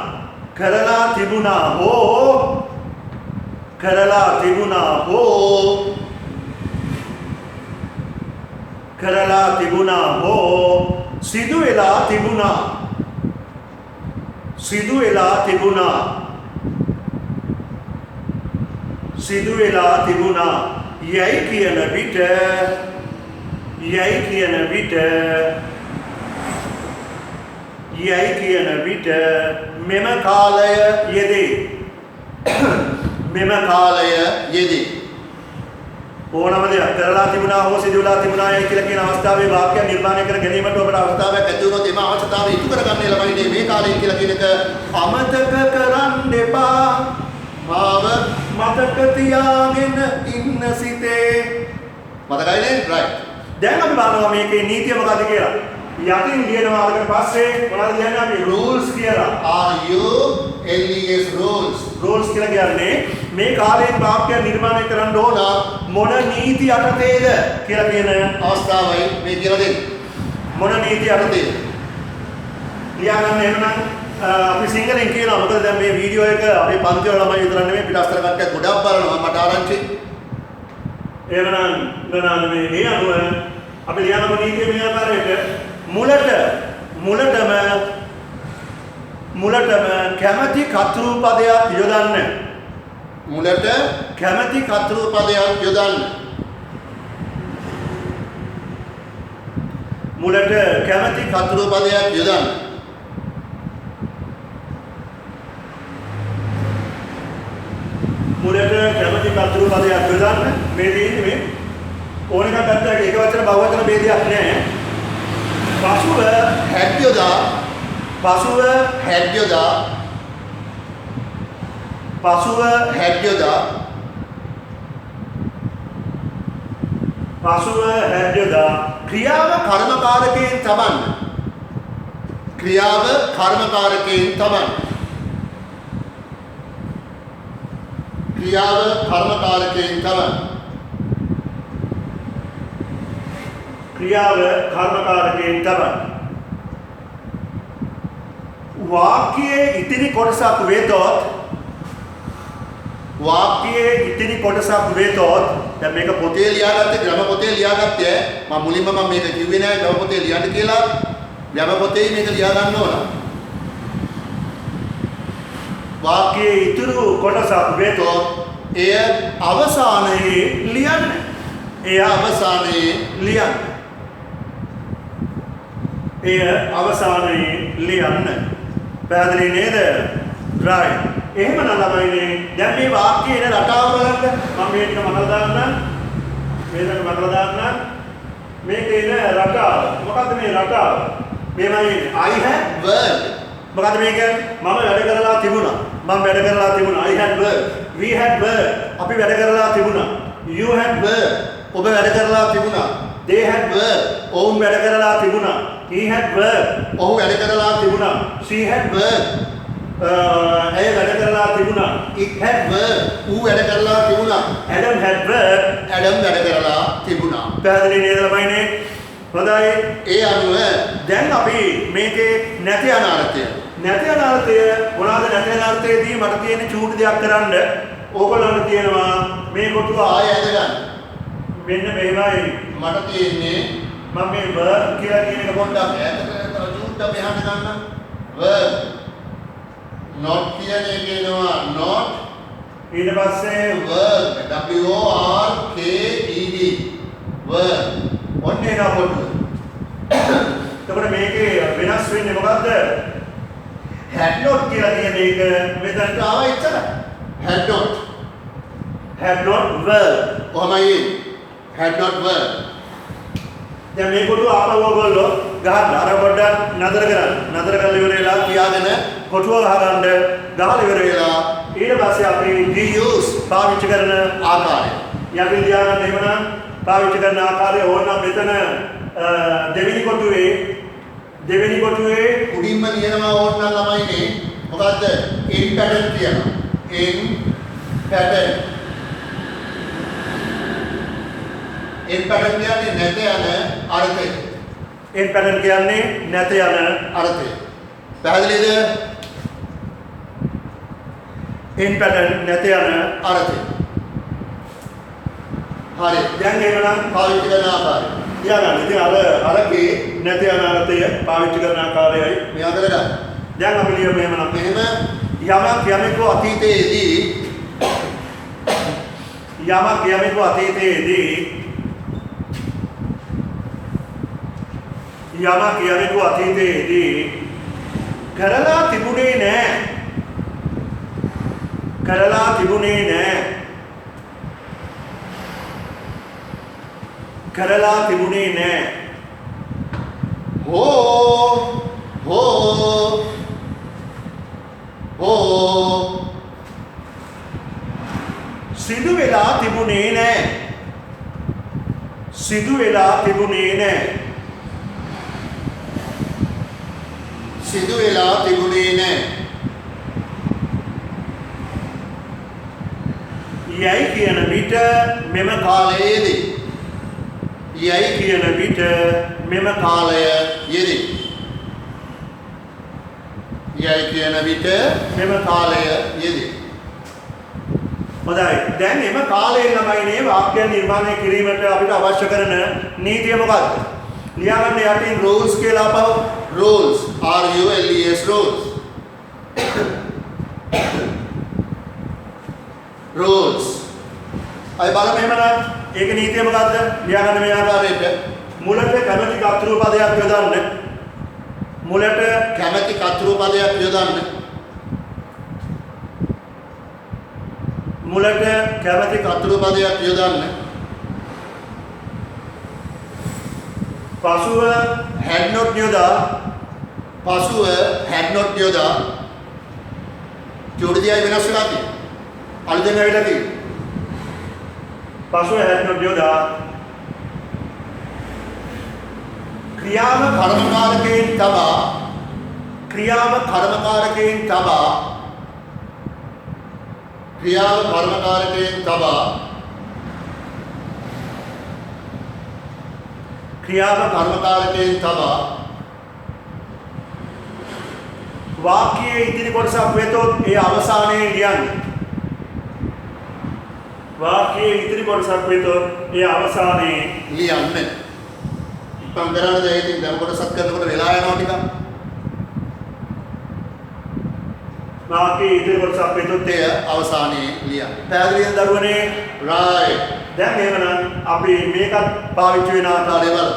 හෝ සිදු වෙලා තිබුණා යයි කියන විට මෙම කාලය යෙදී මෙම කාලය යෙදී ඕනම දෙයක් කරලා තිබුණා හෝ සිදුවලා තිබුණායි කියලා කියන අවස්ථාවේ වාක්‍ය නිර්මාණය කර ගැනීමට ඔබට අවස්ථාවක් ඇති වුණොත් එම අවශ්‍යතාවය ඉටු කරගන්න ළමයිනේ මේ කාලය කියලා කියන එක අමතක කරන්න එපා. මාව මතක තියාගෙන ඉන්න සිතේ. මතකයිනේ? right. දැන් අපි බලනවා මේකේ නීතිය මොකක්ද කියලා. යටින් ලියනවා අරගෙන පස්සේ මොනවද කියන්නේ අපි rules කියලා. RULES rules. rules කියලා කියන්නේ මේ කාලයෙන් වාක්‍ය නිර්මාණය කරන්න ඕන මොන නීති යටතේද කියලා කියන අවස්ථාවයි මේ කියලා දෙන්නේ. මොන නීති යටතේද? ලියාගන්න එහෙනම් අපි සිංහලෙන් කියනවා මොකද දැන් මේ වීඩියෝ එක අපේ පන්ති වල ළමයි විතර නෙමෙයි පිටස්තර කට්ටියක් ගොඩක් බලනවා මට ආරංචි. එහෙනම් ගණන් මේ අනුව අපි ලියන නීතිය මේ ආකාරයට මුලටම කැමැති කතෘ පදයක් යොදන්න. මුලට කැමැති කතෘ පදයක් යොදන්න. මුලට කැමැති කතෘ පදයක් යොදන්න. මුලට කැමැති කතෘ පදයක් යොදන්න. මේ තියෙන්නේ මේ ඕන එකක් ගත්තා එක වචන බහුවචන ભેදයක් නැහැ. පසුව හැඩ්යොදා ක්‍රියාව කර්මකාරකයෙන් තබන්න. ක්‍රියාව කර්මකාරකයෙන් තබන්න. ක්‍රියාව කර්මකාරකයෙන් තබන්න. ක්‍රියාව කර්මකාරකයෙන් තබන්න. වාක්‍යයේ ඉතිරි කොටසක් වෙතොත් දැන් මේක පොතේ ලියාගත්තේ ග්‍රාම පොතේ ලියාගත්තේ මම මුලින්ම මේක කිව්වේ නෑ ග්‍රාම පොතේ ලියන්න කියලා. ග්‍රාම පොතේ මේක ලියා ගන්න ඕන. වාක්‍යයේ ඉතුරු කොටසක් වෙතොත් එය අවසානයේ ලියන්න. පැහැදිලි නේද? right. එහෙමනම් ළමයිනේ දැන් මේ වාක්‍යයේ ඉන රටාව බලන්න. මම මේක මතක දාන්න. මේකේ ඉන රටාව. මොකද්ද මේ රටාව? මේමයි I had work. මොකද්ද මේක? මම වැඩ කරලා තිබුණා. I had work. We had work. අපි වැඩ කරලා තිබුණා. You had work. ඔබ වැඩ කරලා තිබුණා. They had work. ඔවුන් වැඩ කරලා තිබුණා. He had work. ඔහු වැඩ කරලා තිබුණා. She had work. ඇය වැඩ කරලා තිබුණා. It had work. ඌ වැඩ කරලා තිබුණා. Adam had work. Adam වැඩ කරලා තිබුණා. පැහැදිලි නේද ළමයිනේ? හොඳයි. ඒ අනුව දැන් අපි මේකේ නැති අනාර්ථය මොනවාද? නැති අනාර්ථයේදී මට තියෙන චූටි දෙයක් කරන්න. ඕගොල්ලන්ට තියෙනවා මේ කොටුව ආයෙ ඇද ගන්න. මෙන්න මේවයි මට තියෙන්නේ. මම මේ verb කියලා කියන එක පොඩ්ඩක් ඈත කරලා චූට්ටක් මෙහාට ගන්න. verb not කියන එක එනවා not. ඊට පස්සේ verb WORKED verb ඔන්න එනවා කොටුව. එතකොට මේකේ වෙනස් වෙන්නේ මොකද්ද? had not කියලා කියන එක මෙතනට ආවා ඉච්චරයි. had not verb කොහමයි? had not verb. දැන් මේ කොටුව ආපහු ඔයගොල්ලෝ ගහන්න. අර පොඩ්ඩක් නතර කරන්න. නතර කරලා ඉවර වෙලා තියාගෙන කොටුව ගහගන්න. ගහලා ඉවර වෙලා ඊට පස්සේ අපි use පාවිච්චි කරන ආකාරය. යකින් තියාගන්න එහෙමනම් පාවිච්චි කරන ආකාරය ඕනනම් මෙතන දෙවෙනි කොටුවේ උඩින්ම ලියනවා ඕනනම් ළමයිනේ. මොකද්ද? in pattern කියනවා. in pattern කියන්නේ නැත යන අර්ථය. පැහැදිලිද? in pattern නැත යන අර්ථය. හරි. දැන් එහෙනම් පාවිච්චි කරන ආකාරය. ඊළඟට ඉතින් අරකේ නැත යන අර්ථය පාවිච්චි කරන ආකාරයයි මේ අතර ගන්න. දැන් අපි ලියමු එහෙමනම් මෙහෙම යමක් යමෙකු අතීතයේදී කරලා තිබුණේ නැහැ. කරලා තිබුණේ නැහැ. කරලා තිබුණේ නැහැ. හෝ සිදු වෙලා තිබුණේ නැහැ. සිදු වෙලා තිබුණේ නැහැ. සිදු වෙලා තිබුණේ නැහැ. යයි කියන විට මෙම කාලයේදී යයි කියන විට මෙම කාලය යෙදී. යයි කියන විට මෙම කාලය යෙදී. හොඳයි. දැන් එම කාලයෙන් ළමයිනේ වාක්‍ය නිර්මාණය කිරීමට අපිට අවශ්‍ය කරන නීතිය මොකක්ද? ලියාගන්න යටින් rules කියලා අපව rules RULES rules rules අය බලන්න එහෙමනම් ඒක නීතිය මොකක්ද? ලියාගන්න මේ ආකාරයට මුලට කැමැති කර්තෘ පදයක් යොදන්න. මුලට කැමැති කර්තෘ පදයක් යොදන්න. මුලට කැමැති කර්තෘ පදයක් යොදන්න. පසුව had not යොදා පසුව had not යොදා චුඩියයි වෙනස් වෙලා තියෙනවා. අලුතෙන් ඇවිල්ලා තියෙනවා. පසුව had not යොදා ක්‍රියාව කර්මකාරකයෙන් තබා ක්‍රියාව කර්මකාරකයෙන් තබා ක්‍රියාව කර්මකාරකයෙන් තබා ක්‍රියාව කර්මකාරකයෙන් තබා වාක්‍යයේ ඉදිරි කොටසක් වෙතොත් ඒ අවසානයේ ලියන්න. වාක්‍යයේ ඉදිරි කොටසක් වෙතොත් ඒ අවසානයේ ලියන්න. ඉතින් කරන්නේ දැන් ඉතින් දැන් කොටසක් කරනකොට වෙලා යනවා ටිකක්. වාක්‍යයේ ඉදිරි කොටසක් වෙතොත් ඒ අවසානයේ ලියන්න. පැහැදිලිද දරුවනේ? right. දැන් එහෙමනම් අපි මේකත් පාවිච්චි වෙන ආකාරය බලමු.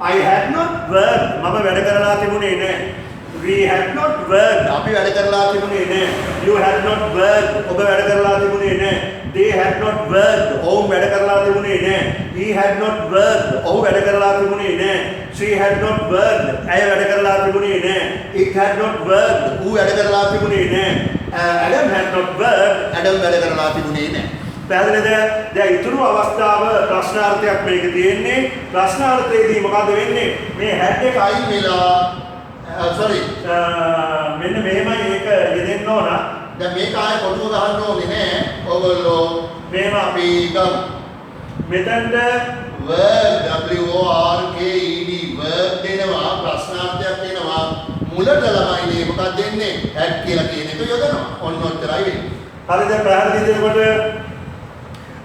I had not worked මම වැඩ කරලා තිබුණේ නැහැ. We had not worked අපි වැඩ කරලා තිබුණේ නැහැ. You had not worked ඔබ වැඩ කරලා තිබුණේ නැහැ. They had not worked ඔවුන් වැඩ කරලා තිබුණේ නැහැ. He had not worked ඔහු වැඩ කරලා තිබුණේ නැහැ. She had not worked ඇය වැඩ කරලා තිබුණේ නැහැ. It had not worked ඌ වැඩ කරලා තිබුණේ නැහැ. Adam had not worked ඇඩම් වැඩ කරලා තිබුණේ නැහැ. පැහැදිලිද? දැන් ඊතුරු අවස්ථාව ප්‍රශ්නාර්ථයක් මේක තියෙන්නේ. ප්‍රශ්නාර්ථයේදී මොකද වෙන්නේ? මේ had එක අයින් වෙලා sorry මෙන්න මෙහෙමයි ඒක යෙදෙන්න ඕන. දැන් මේක ආයේ කොටුව ගහන්න ඕනේ නෑ. ඔයගොල්ලෝ මෙහෙම අපි ගමු. මෙතනට verb WORKED verb දෙනවා ප්‍රශ්නාර්ථයක් දෙනවා. මුලට ළමයිනේ මොකක්ද දෙන්නේ? had කියලා කියන එක යොදනවා. ඔන්න ඔච්චරයි වෙන්නේ. හරිද? පැහැදිලිද? එතකොට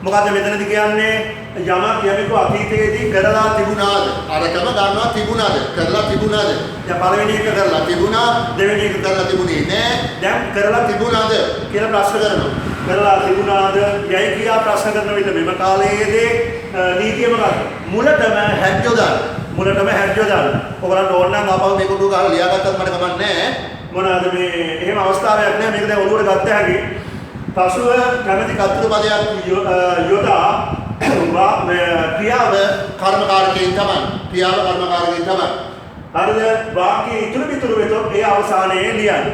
මොකද මෙතනදී කියන්නේ යමක් යමෙකු අතීතයේදී කරලා තිබුණාද? අරකම ගන්නවා තිබුණාද? කරලා තිබුණාද? දැන් පළවෙනි එක කරලා තිබුණා. දෙවෙනි එක කරලා තිබුණේ නෑ. දැන් කරලා තිබුණාද කියලා ප්‍රශ්න කරනවා. කරලා තිබුණාද යයි කියා ප්‍රශ්න කරන විට මෙම කාලයේදී නීතිය මොකක්ද? මුලටම had යොදන්න. මුලටම had යොදන්න. ඔයගලන්ට ඕන නම් ආපහු මේ කොටුව ගහලා ලියාගත්තත් මට කමක් නෑ. මොනවාද මේ එහෙම අවස්ථාවක් නෑ. මේක දැන් ඔළුවට ගත්ත හැකි. පසුව කැමැති කර්තෘ පදයක් යොදා ක්‍රියාව කර්මකාරකයෙන් තමයි. ක්‍රියාව කර්මකාරකයෙන් තමයි. හරිද? වාක්‍යයේ ඉතුරු පිටුරු වෙතොත් ඒ අවසානයේ ලියන්න.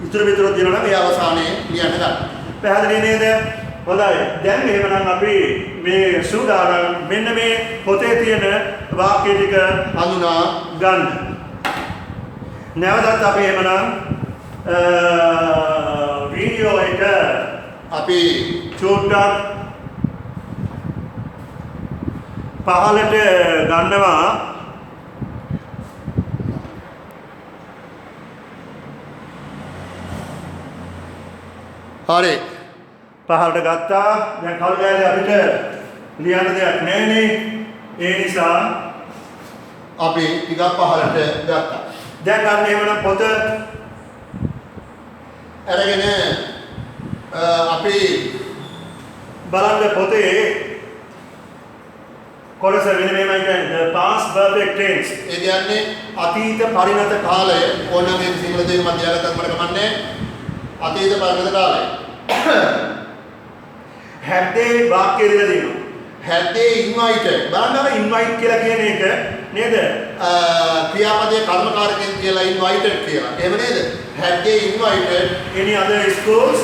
ඉතුරු පිටුරු දිනනවා නම් ඒ අවසානයේ ලියන්න ගන්න. පැහැදිලි නේද? හොඳයි. දැන් එහෙමනම් අපි මේ සූදානම් මෙන්න මේ පොතේ තියෙන වාක්‍ය ටික හඳුනා ගන්න. නැවතත් අපි එහෙමනම් වීඩියෝ එක අපි චුට්ටක් පහලට ගන්නවා. හරි. පහලට ගත්තා. දැන් කවුරුද අපිට ලියන්න දෙයක් නැහැනේ. ඒ නිසා අපි ටිකක් පහලට ගත්තා. දැන් ගන්න එහෙමනම් පොත අරගෙන අපි බලන්න පොතේ කොටස වෙන මේමයි කියන්නේ the past perfect tense. ඒ කියන්නේ අතීත පරිණත කාලය ඕනනම් මේ සිංහල දෙක මැද යාගත්තත් මට කමන්නේ අතීත පරිණත කාලය. had they වාක්‍යය දෙලා දෙනවා. had they invited බලන්න invite කියලා කියන එක නේද? ක්‍රියාපදයේ කර්මකාරකෙන් කියලා invited කියලා. එහෙම නේද? had they invited any other schools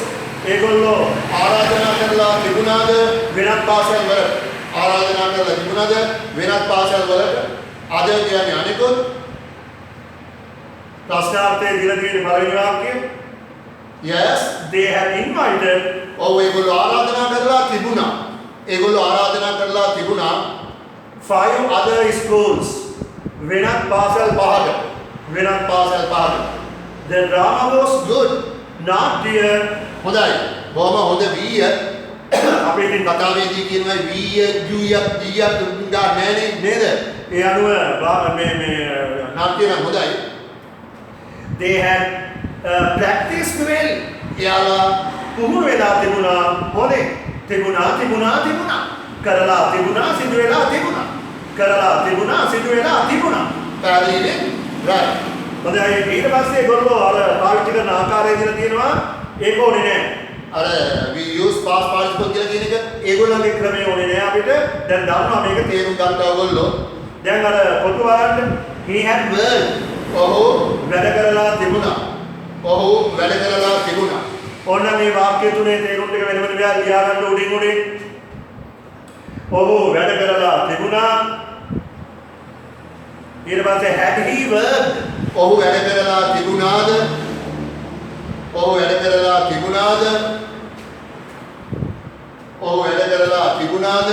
ඒගොල්ලෝ ආරාධනා කරලා තිබුණාද වෙනත් පාසල් වල ආරාධනා කරලා තිබුණාද වෙනත් පාසල් වලට අද කියන්නේ අනිකුත් ප්‍රශ්නාර්ථයේ දීලා තියෙන පළවෙනි වාක්‍යය yes they had invited ඔව් ඒගොල්ලෝ ආරාධනා කරලා තිබුණා. ඒගොල්ලෝ ආරාධනා කරලා තිබුණා 5 other schools වෙනත් පාසල් පහකට. වෙනත් පාසල් පහකට. the drama was good not dear. හොඳයි. බොහොම හොඳ වීය. අපි ඉතින් කතාවේදී කියනවා වීය ජූයක් ජීයක් දුන්නා නෑනේ නේද? ඒ අනුව මේ නාට්‍ය නම් හොඳයි. they had practiced well. එයාලා පුහුණු වෙලා තිබුණා හොඳේ. තිබුණා කරලා තිබුණා සිදු වෙලා තිබුණා කරලා තිබුණා සිදු වෙලා තිබුණා. පැහැදිලිනේ? right. හොඳයි ඊට පස්සේ ඒගොල්ලෝ අර පාවිච්චි කරන ආකාරය කියලා තියෙනවා ඒක ඕනේ නෑ. අර we use past participle කියලා කියන එක ඒගොල්ලන්ගේ ක්‍රමය ඕනේ නෑ අපිට. දැන් දන්නවා මේක තේරුම් ගන්න ඕගොල්ලෝ. දැන් අර පොතු වලන්න he had worked. ඔහු වැඩ කරලා තිබුණා. ඔහු වැඩ කරලා තිබුණා. ඕන්න මේ වාක්‍ය තුනේ තේරුම් ටික වෙන වෙන දේවල් ලියා ගන්න උඩින්. ඔහු වැඩ කරලා තිබුණා. ඊට පස්සේ had he worked. ඔහු වැඩ කරලා තිබුණාද? ඔහු වැඩ කරලා තිබුණාද? ඔහු වැඩ කරලා තිබුණාද?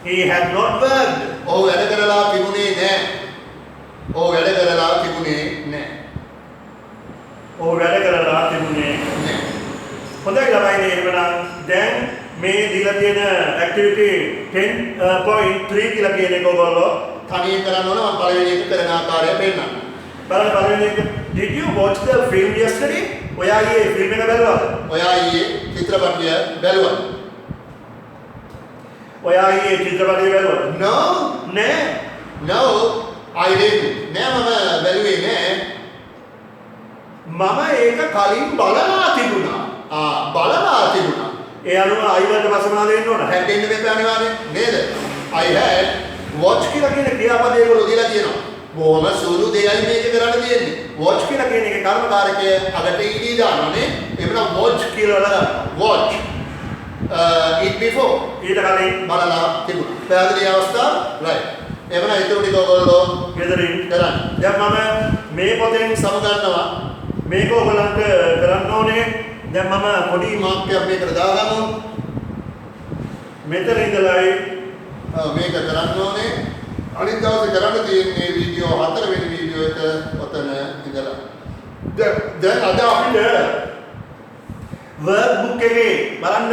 he had not worked. ඔහු වැඩ කරලා තිබුණේ නැහැ. ඔහු වැඩ කරලා තිබුණේ නැහැ. ඔහු වැඩ කරලා තිබුණේ නැහැ. හොඳයි ළමයිනේ එහෙනම් දැන් මේ දීලා තියෙන activity 10.3 කියලා කියන එක ඔයගොල්ලෝ තනියෙන් කරන්න ඕන මම පළවෙනි එක කරන ආකාරය පෙන්නන්න. බලන්න පළවෙනි එක did you watch the film yesterday? ඔයා ඊයේ ෆිල්ම් එක බැලුවද? ඔයා ඊයේ චිත්‍රපටය බැලුවද? ඔයා ඊයේ චිත්‍රපටය බැලුවද? No නෑ. no I didn't. නෑ මම බැලුවේ නෑ. මම ඒක කලින් බලලා තිබුණා. බලලා තිබුණා. ඒ අනුව අයිවලට වසනා දෙන්න ඕන. had දෙන්න මේක අනිවාර්යෙන් නේද? I had watch කියලා කියන ක්‍රියාපදයේ වල දීලා තියෙනවා. බොහොම සුළු දෙයයි මේක කරන්න තියෙන්නේ. watch කියලා කියන එකේ කර්මකාරකය අගට ed දානවානේ. එහෙනම් watch කියලා වල watch it before ඊට කලින් බලලා තිබුණා. පැහැදිලි අවස්ථාව right. එහෙනම් ඒක ටික ඔයගොල්ලෝ ගෙදරින් කරන්න. දැන් මම මේ පොතෙන් සමගන්නවා. මේක ඔයගලන්ට කරන්න ඕනේ. දැන් මම පොඩි මාක්කයක් මේකට දාගමු. මෙතන ඉඳලායි මේක කරන්න ඕනේ. අනිත් දවසේ කරන්න තියෙන්නේ වීඩියෝ 4 වෙනි වීඩියෝ එක ඔතන ඉඳලා. දැන් අද අපිට වර්ක් බුක් එකේ බලන්න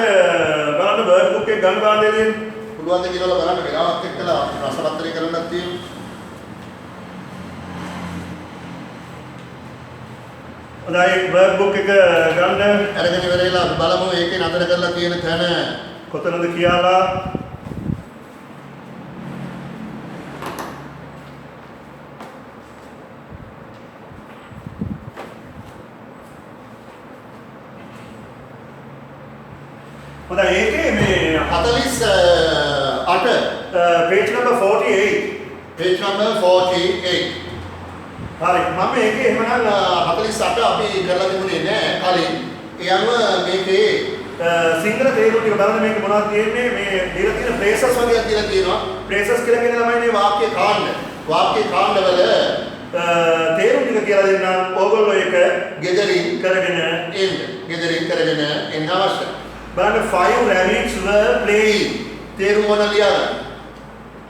වර්ක් බුක් එක ගන්න බලන්න දෙන්න. පුළුවන් ද කියලා බලන්න වෙලාවක් එක්කලා රසපත්‍රය කරන්නත් තියෙනවා. හොඳයි වර්ක් බුක් එක ගන්න අරගෙන ඉවරලා බලමු ඒකේ නතර කරලා තියෙන තැන කොතනද කියලා. හොඳයි ඒකේ මේ 48 page number 48 page number 48 හරි මම ඒකේ එහෙමනම් 48 අපි කරලා තිබුණේ නෑ කලින්. ඒ අනුව මේකේ සිංහල තේරුම් ටික බලන්න මේක මොනවද තියෙන්නේ මේ දීලා තියෙන phrases වගේ කියලා තියෙනවා. phrases කියලා කියන ළමයි මේ වාක්‍ය කාණ්ඩ. වාක්‍ය කාණ්ඩවල තේරුම් ටික කියලා දෙන්නම්. ඕගොල්ලෝ ඒක ගෙදරින් කරගෙන එන්න. ගෙදරින් කරගෙන එන්න අවශ්‍යයි. බලන්න 5 rabbits were playing. තේරුම් මොන ලියාගන්න.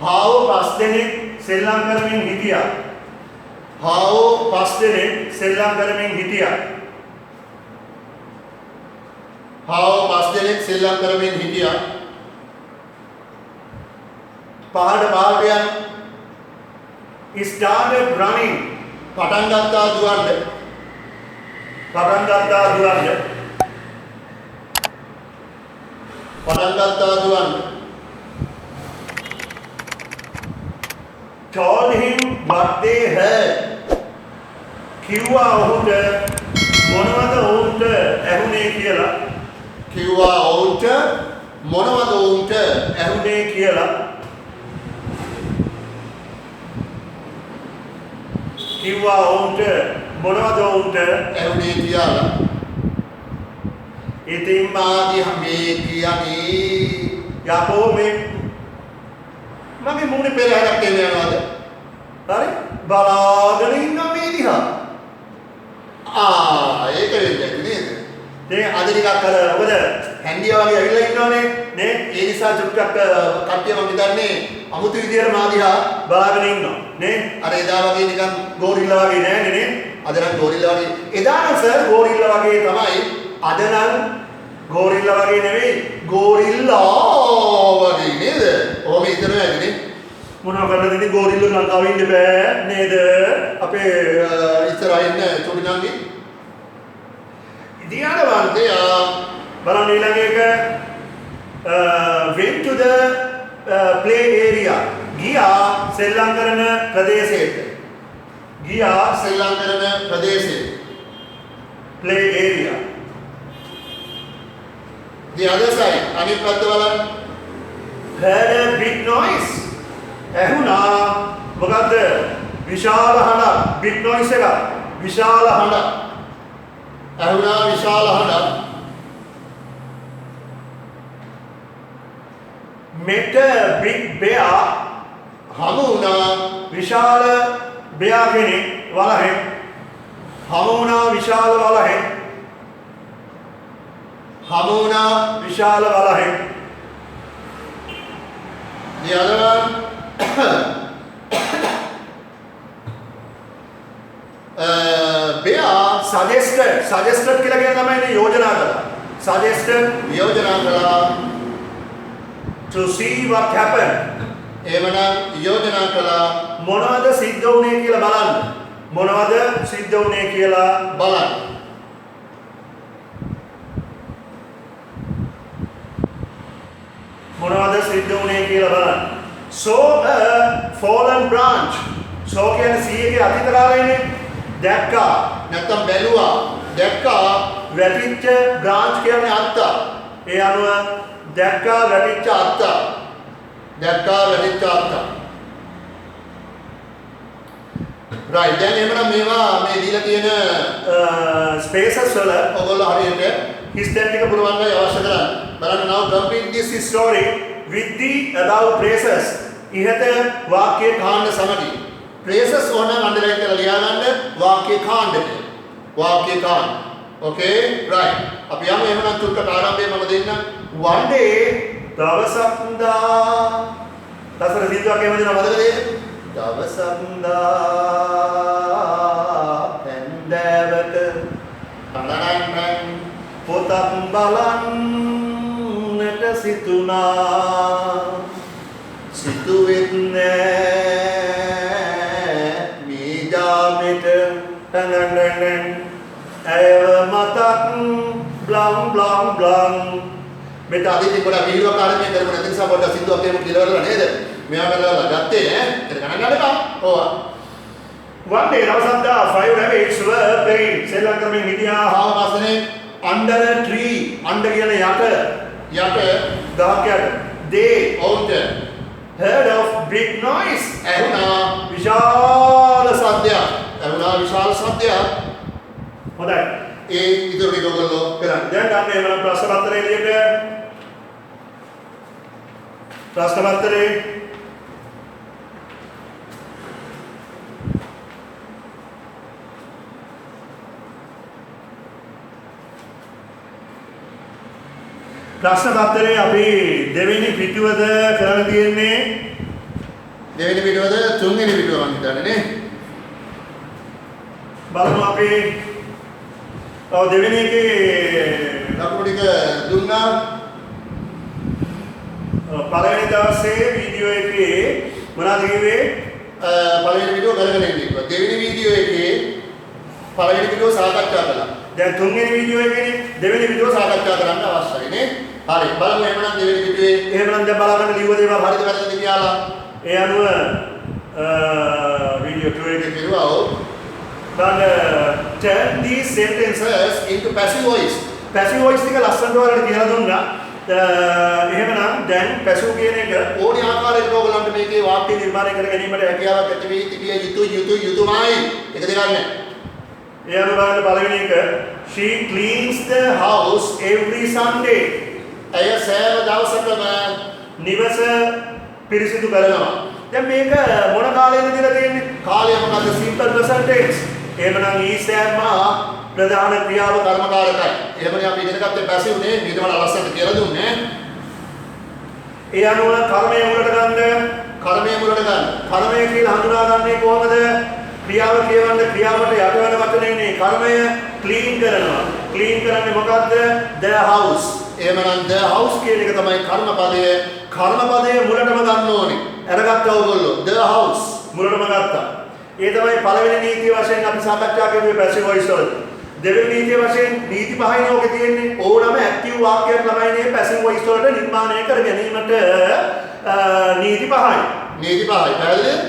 හාවෝ 5 දෙනෙක් සෙල්ලම් කරමින් හිටියා. හාවෝ 5 දෙනෙක් සෙල්ලම් කරමින් හිටියා. හාවෝ 5 දෙනෙක් සෙල්ලම් කරමින් හිටියා. පහට යන he started running. පටන් ගත්තා දුවන්න. පටන් ගත්තා දුවන්න. told him what they heard. කිව්වා ඔහුට මොනවද ඔවුන්ට ඇහුනේ කියලා. කිව්වා ඔවුන්ට මොනවද ඔවුන්ට ඇහුනේ කියලා. කිව්වා ඔවුන්ට මොනවද ඔවුන්ට ඇහුනේ කියලා. ඉතින් මාදී මේ කියන්නේ යකෝ මේ මගේ මුණේ පෙරහැරක් එන්න යනවාද? හරි බලාගෙන ඉන්න මේ දිහා. ඒක වෙන්නේ නේද? දැන් අද ටිකක් අර මොකද හැන්දියා වගේ ඇවිල්ලා ඉන්නවනේ නේ ඒ නිසා චුට්ටක් කට්ටිය මම හිතන්නේ අමුතු විදියට මා දිහා බලාගෙන ඉන්නවා නේ අර එදා වගේ නිකන් ගෝරිල්ලා වගේ නෑනේ නේ අද නම් ගෝරිල්ලා වගේ එදා නම් සර් ගෝරිල්ලා වගේ තමයි අද නම් ගෝරිල්ලා වගේ නෙවෙයි ගෝරිල්ලා වගේ නේද? ඔහොම හිතනවා ඇතිනේ. මොනවා කරන්නද ඉතින් ගෝරිල්ලා ලංකාවේ ඉන්න බෑ නේද අපේ ඉස්සරහින් චොඩි නංගි ඉතින් වන්දයා බලන්න ඊළඟ එක went to the play area ගියා සෙල්ලම් කරන ප්‍රදේශයට ගියා සෙල්ලම් කරන ප්‍රදේශයේ play area the other side අනිත් පැත්ත බලන්න heard a big noise ඇහුණා මොකද්ද විශාල හඬක් big noise එක විශාල හඬක් ඇහුණා විශාල හඬක් met a big bear හමු වුණා විශාල bear කෙනෙක් වලහෙන් හමු වුණා විශාල වලහෙන් හමු වුණා විශාල වලහෙන් the other one bear suggested කියලා කියන තමයි නේ යෝජනා කළා suggested යෝජනා කළා to see what happened එවනම් යෝජනා කළා මොනවද සිද්ධ වුනේ කියලා බලන්න මොනවද සිද්ධ වුනේ කියලා බලන්න මොනවද සිද්ධ වුනේ කියලා බලන්න saw a fallen branch saw කියන්නේ see එකේ අතීත කාලයනේ දැක්කා නැත්තම් බැලුවා දැක්කා වැටිච්ච branch කියන්නේ අත්ත ඒ අනුව දැක්කා වැටිච්ච අත්ත දැක්කා වැටිච්ච අත්ත right දැන් එහෙනම් මේවා මේ දීලා තියෙන spaces වල ඔයගොල්ලෝ හරියට හිස්ටන් එක පුරවන්න අවශ්‍ය කරන්නේ බලන්න now complete this story with the above phrases ඉහත වාක්‍ය කාණ්ඩ සමගි phrases ඕනනම් අන්ඩර්ලයින් කරලා ලියා ගන්න වාක්‍ය කාණ්ඩ වාක්‍ය කාණ්ඩ okay right අපි යමු එහෙනම් චුට්ටක් ආරම්භය මම දෙන්නම් one day දවසක් දා දසර සිද්ධාක් එහෙම දෙනවා මතකද ඒක දවසක් දා හැන්දෑවක අනරන් පොතක් බලන්නට සිතුනා සිතුවෙත් නෑ මේ ජාමෙට ටංගන් ඇයව මතක් බ්ලම් බ්ලම් බ්ලම් මෙතන අදින් පොඩ වීඩියෝ කාර්යය කරමු නැති නිසා පොඩ සින්දුවක් එහෙම කියලා වල නේද මෙයා කරලා ගත්තේ ඈ ඒක ගණන් ගන්න එපා ඕවා one day දවසක් දා five rabbits were playing සෙල්ලම් කරමින් හිටියා ආවස්නේ under a tree under කියන යට යට ගහක් යට they ඔවුන්ට heard of big noise ඇහුණා විශාල සද්දයක් ඇහුණා විශාල සද්දයක් හොඳයි ඒ ඉදිරි ටික ඔයගොල්ලෝ කරන්න දැන් ගන්න එහෙනම් ප්‍රශ්න පත්‍රය එළියට ප්‍රශ්න පත්‍රය ප්‍රශ්න පත්‍රයේ අපි දෙවෙනි පිටුවද කරන්න තියෙන්නේ දෙවෙනි පිටුවද තුන්වෙනි පිටුව මම හිතන්නේ නේ බලමු අපි ඔව් දෙවෙනි එකේ ලකුණු ටික දුන්නා පළවෙනි දවසේ වීඩියෝ එකේ මොනවද කිව්වේ පළවෙනි වීඩියෝ කරගෙන ඉන්නවා දෙවෙනි වීඩියෝ එකේ පළවෙනි වීඩියෝ සාකච්ඡා කළා දැන් තුන්වෙනි වීඩියෝ එකේ දෙවෙනි වීඩියෝ සාකච්ඡා කරන්න අවශ්‍යයි නේ හරි බලමු එහෙනම් දෙවෙනි පිටුවේ එහෙමනම් දැන් බලන්න ලියුව දේවල් හරිද වැරදිද කියලා. ඒ අනුව වීඩියෝ ටූ එකේ කිව්වා ඔව්. then turn these sentences into passive voice. passive voice එක ලස්සනට ඔයාලට කියලා දුන්නා. එහෙමනම් දැන් passive කියන එක ඕනි ආකාරයකට ඕගලන්ට මේකේ වාක්‍ය නිර්මාණය කර ගැනීමට හැකියාවක් ඇති වී තිබිය යුතුමයි. එක දෙකක් නෑ. ඒ අනුව බලන්න පළවෙනි එක she cleans the house every Sunday. ඇය සෑම දවසකම නිවස පිරිසිදු කරනවා. දැන් මේක මොන කාලෙද දීලා තියෙන්නේ? කාලය මොකද්ද? simple present tense. එහෙමනම් ඊසෑම ප්‍රධාන ක්‍රියාව කර්මකාරකයි. එහෙමනේ අපි ඉගෙන ගත්තේ පැසිව් නේ. ඊට වඩා ලස්සනට කියලා දුන්නේ. ඒ අනුව කර්මය මුලට ගන්න. කර්මය මුලට ගන්න. කර්මය කියලා හඳුනාගන්නේ කොහොමද? ක්‍රියාව කියවන්න ක්‍රියාවට යට වෙන වචනේනේ කර්මය ක්ලීන් කරනවා. ක්ලීන් කරන්නේ මොකද්ද? the house. එහෙමනම් the house කියන එක තමයි කර්මපදය. කර්මපදය මුලටම ගන්න ඕනේ. අරගත්තා ඕගොල්ලෝ the house මුලටම ගත්තා. ඒ තමයි පළවෙනි නීතිය වශයෙන් අපි සාකච්ඡා කරුවේ passive voice වල. දෙවෙනි නීතිය වශයෙන් නීති පහයිනේ ඔකේ තියෙන්නේ. ඕනම ඇක්ටිව් වාක්‍යයක් ළමයිනේ passive voice වලට නිර්මාණය කර ගැනීමට නීති පහයි. නීති පහයි. පැහැදිලිද?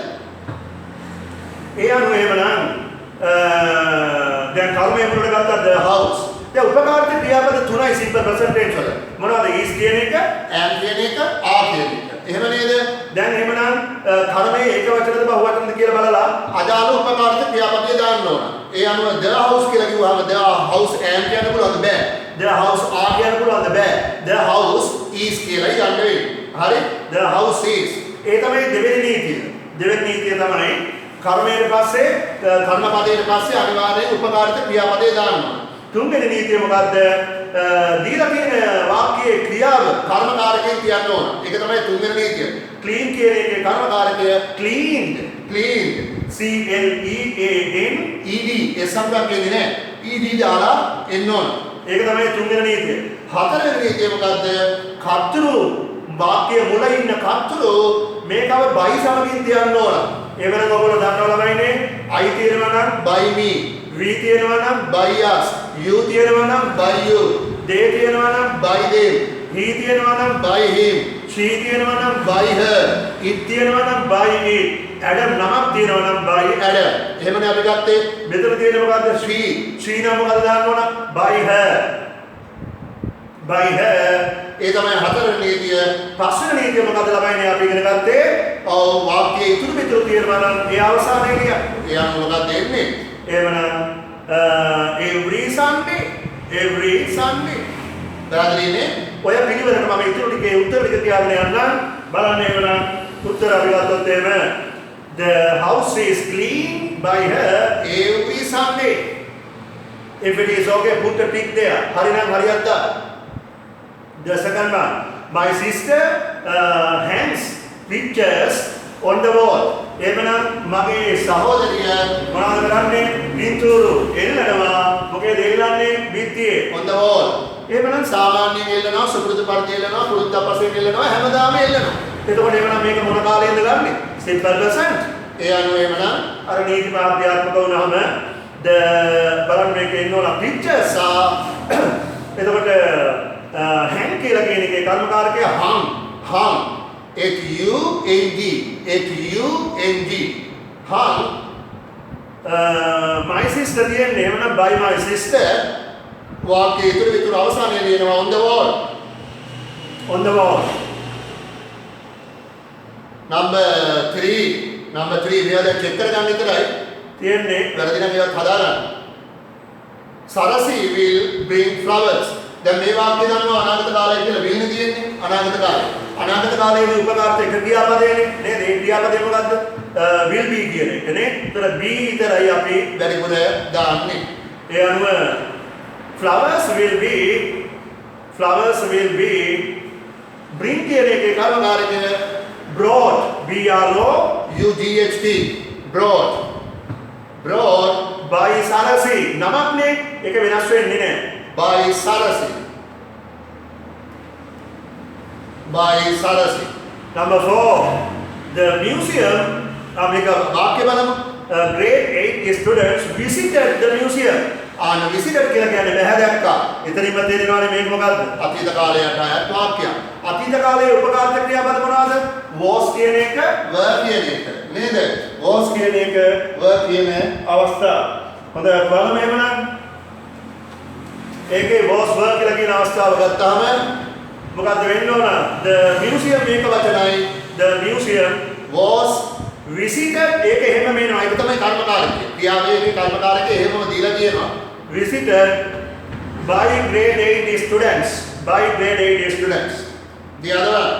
ඒ අනුව එහෙමනම් දැන් කර්මය මුලට ගත්තා the house. දැන් උපකාරිත ක්‍රියාපද තුනයි simple present tense වල. මොනවද? is කියන එක, am කියන එක, are කියන එක. එහෙම නේද? දැන් එහෙමනම් කර්මයේ ඒක වචනද බහුව වචනද කියලා බලලා අදාළ උපකාරිත ක්‍රියාපදය දාන්න ඕන. ඒ අනුව the house කියලා කිව්වහම the house am කියන්න පුළුවන්ද? බෑ. the house are කියන්න පුළුවන්ද? බෑ. the house is කියලා යන්න වෙන්නේ. හරි? the house is. ඒ තමයි දෙවෙනි නීතිය. දෙවෙනි නීතිය තමයි කර්මයට පස්සේ කර්මපදයට පස්සේ අනිවාර්යයෙන් උපකාරිත ක්‍රියාපදේ දානවා. තුන්වෙනි නීතිය මොකද්ද? දීලා තියෙන වාක්‍යයේ ක්‍රියාව කර්මකාරකයෙන් කියන්න ඕන. ඒක තමයි තුන්වෙනි නීතිය. ක්ලීන් කියන එකේ කර්මකාරකය cleaned. cleaned. C L E A N ed ඒ සංකල්ප කියන්නේ නෑ. ed දාලා එන්න ඕන. ඒක තමයි තුන්වෙනි නීතිය. හතරවෙනි නීතිය මොකද්ද? කර්තෘ වාක්‍ය මුල ඉන්න කර්තෘ මේකව by සමගින් තියන්න ඕන. එවනම් ඔයගොල්ලෝ දන්නවා ළමයිනේ I තියෙනවා නම් by me, we තියෙනවා නම් by us, you තියෙනවා නම් by you, they තියෙනවා නම් by them, he තියෙනවා නම් by him, she තියෙනවා නම් by her, it තියෙනවා නම් by it Adam නමක් තියෙනවා නම් by Adam. එහෙමනේ අපි ගත්තේ. මෙතන තියෙන්නේ මොකද්ද? she. she නම් මොකද දාන්න ඕන? by her. by her. ඒ තමයි හතරවෙනි නීතිය. පස්වෙනි නීතිය මොකද ළමයිනේ අපි ඉගෙන ගත්තේ? ඔව් වාක්‍යයේ ඉතුරු පිටු තියෙනවා නම් ඒ අවසානයේ කියන්නේ. එයා මොකක්ද එන්නේ? එහෙමනම් every Sunday පැහැදිලිනේ? ඔය පිළිවෙලට මම ඉතුරු ටිකේ උත්තර ටික තියාගෙන යන්නම්. බලන්න එහෙමනම් උත්තර අපි ගත්තොත් එහෙම the house is cleaned by her every Sunday. If it is okay, put a tick there. හරිනම් හරියක්ද? The second one, my sister hangs pictures on the wall. එහෙමනම් මගේ සහෝදරිය මොනවද කරන්නේ? පින්තූරු එල්ලනවා. මොකේද එල්ලන්නේ? බිත්තියේ. on the wall. එහෙමනම් සාමාන්‍යයෙන් එල්ලනවා, සුපුරුදු පරිදි එල්ලනවා, පුරුද්දපසෙන් එල්ලනවා, හැමදාම එල්ලනවා. එතකොට එහෙමනම් මේක මොන කාලයෙන්ද ගන්නෙ? simple present. ඒ අනුව එහෙමනම් අර නීති පාඨ්‍යාත්මක වුණාම බලන්න මේකේ ඉන්න ඕන pictures එතකොට hang කියලා කියන එකේ කර්මකාරකය hung. hung. H-U-N-G. hung. my sister කියන්නේ එහෙමනම් by my sister වාක්‍යයේ ඉතුරු අවසානයේ ලියනවා on the wall. on the wall. number 3 මෙයාද check කරගන්න විතරයි. තියෙන්නේ වැරදි නම් ඒවත් හදාගන්න. Sarasi will bring flowers. දැන් මේ වාක්‍ය දන්නවා අනාගත කාලය කියලා will නේ තියෙන්නේ. අනාගත කාලය. අනාගත කාලයේ උපකාරක එක ක්‍රියාපදයනේ නේද? ඒ ක්‍රියාපදේ මොකද්ද? will be කියන එක නේ. ඒතර be විතරයි අපි වැඩිපුර දාන්නේ. ඒ අනුව flowers will be bring කියන එකේ කර්මකාරකය brought B R O U G H T brought by Sarasi නමක් නේ. ඒක වෙනස් වෙන්නේ නැහැ. by Sarasi. Number 4, the museum අපි වාක්‍ය බලමු. grade 8 students visited the museum. ආන විසිටඩ් කියලා කියන්නේ බැහැ දැක්කා. එතනින්ම තේරෙනවානේ මේක මොකද්ද? අතීත කාලයට අයත් වාක්‍යයක්. අතීත කාලයේ උපකාරක ක්‍රියාපද මොනවාද? was කියන එක were කියන එක නේද? was කියන එක were කියන අවස්ථාව. හොඳයි බලමු එහෙමනම්. ඒකේ was were කියලා කියන අවස්ථාව ගත්තාම මොකද්ද වෙන්න ඕන? the museum මේක වචනයි. the museum was visited ඒක එහෙම මේනවා. ඒක තමයි කර්මකාරකය. ක්‍රියාවේදී කර්මකාරකය එහෙමම දීලා තියෙනවා. visited by grade 8 students. by grade 8 students. The other one.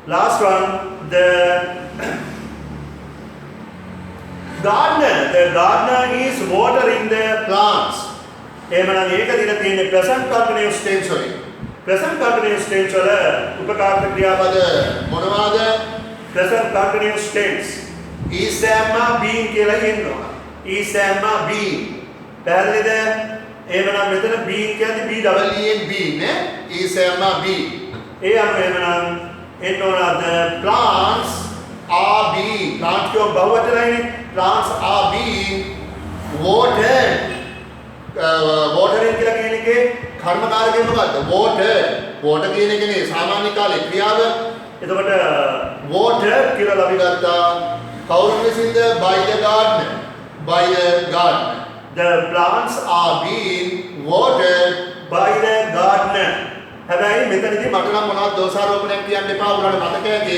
Last one, the gardener is watering the plants. එහෙමනම් ඒක දින තියෙන්නේ present continuous tense වලින්. present continuous tense වල උපකාරක ක්‍රියාපද මොනවාද? present continuous tense. is am being කියලා ඉන්නවා. is am being. පැහැදිලිද? එහෙමනම් මෙතන being කියන්නේ B double E N being නේ. is am being. ඒ අනුව එහෙමනම් එන්න ඕන the plants are being. plants කියව බහුවචනයිනේ. plants are being watered. watering කියලා කියන එකේ කර්මකාරකය මොකද්ද? water. water කියන එකනේ සාමාන්‍ය කාලේ ක්‍රියාව. එතකොට water කියලා අපි ගත්තා. කවුරුන් විසින්ද? by the gardener. by the gardener. the plants are being watered. by the gardener. හැබැයි මෙතනදී මට නම් මොනවද දෝෂාරෝපණයක් කියන්න එපා. උගලට මතක ඇති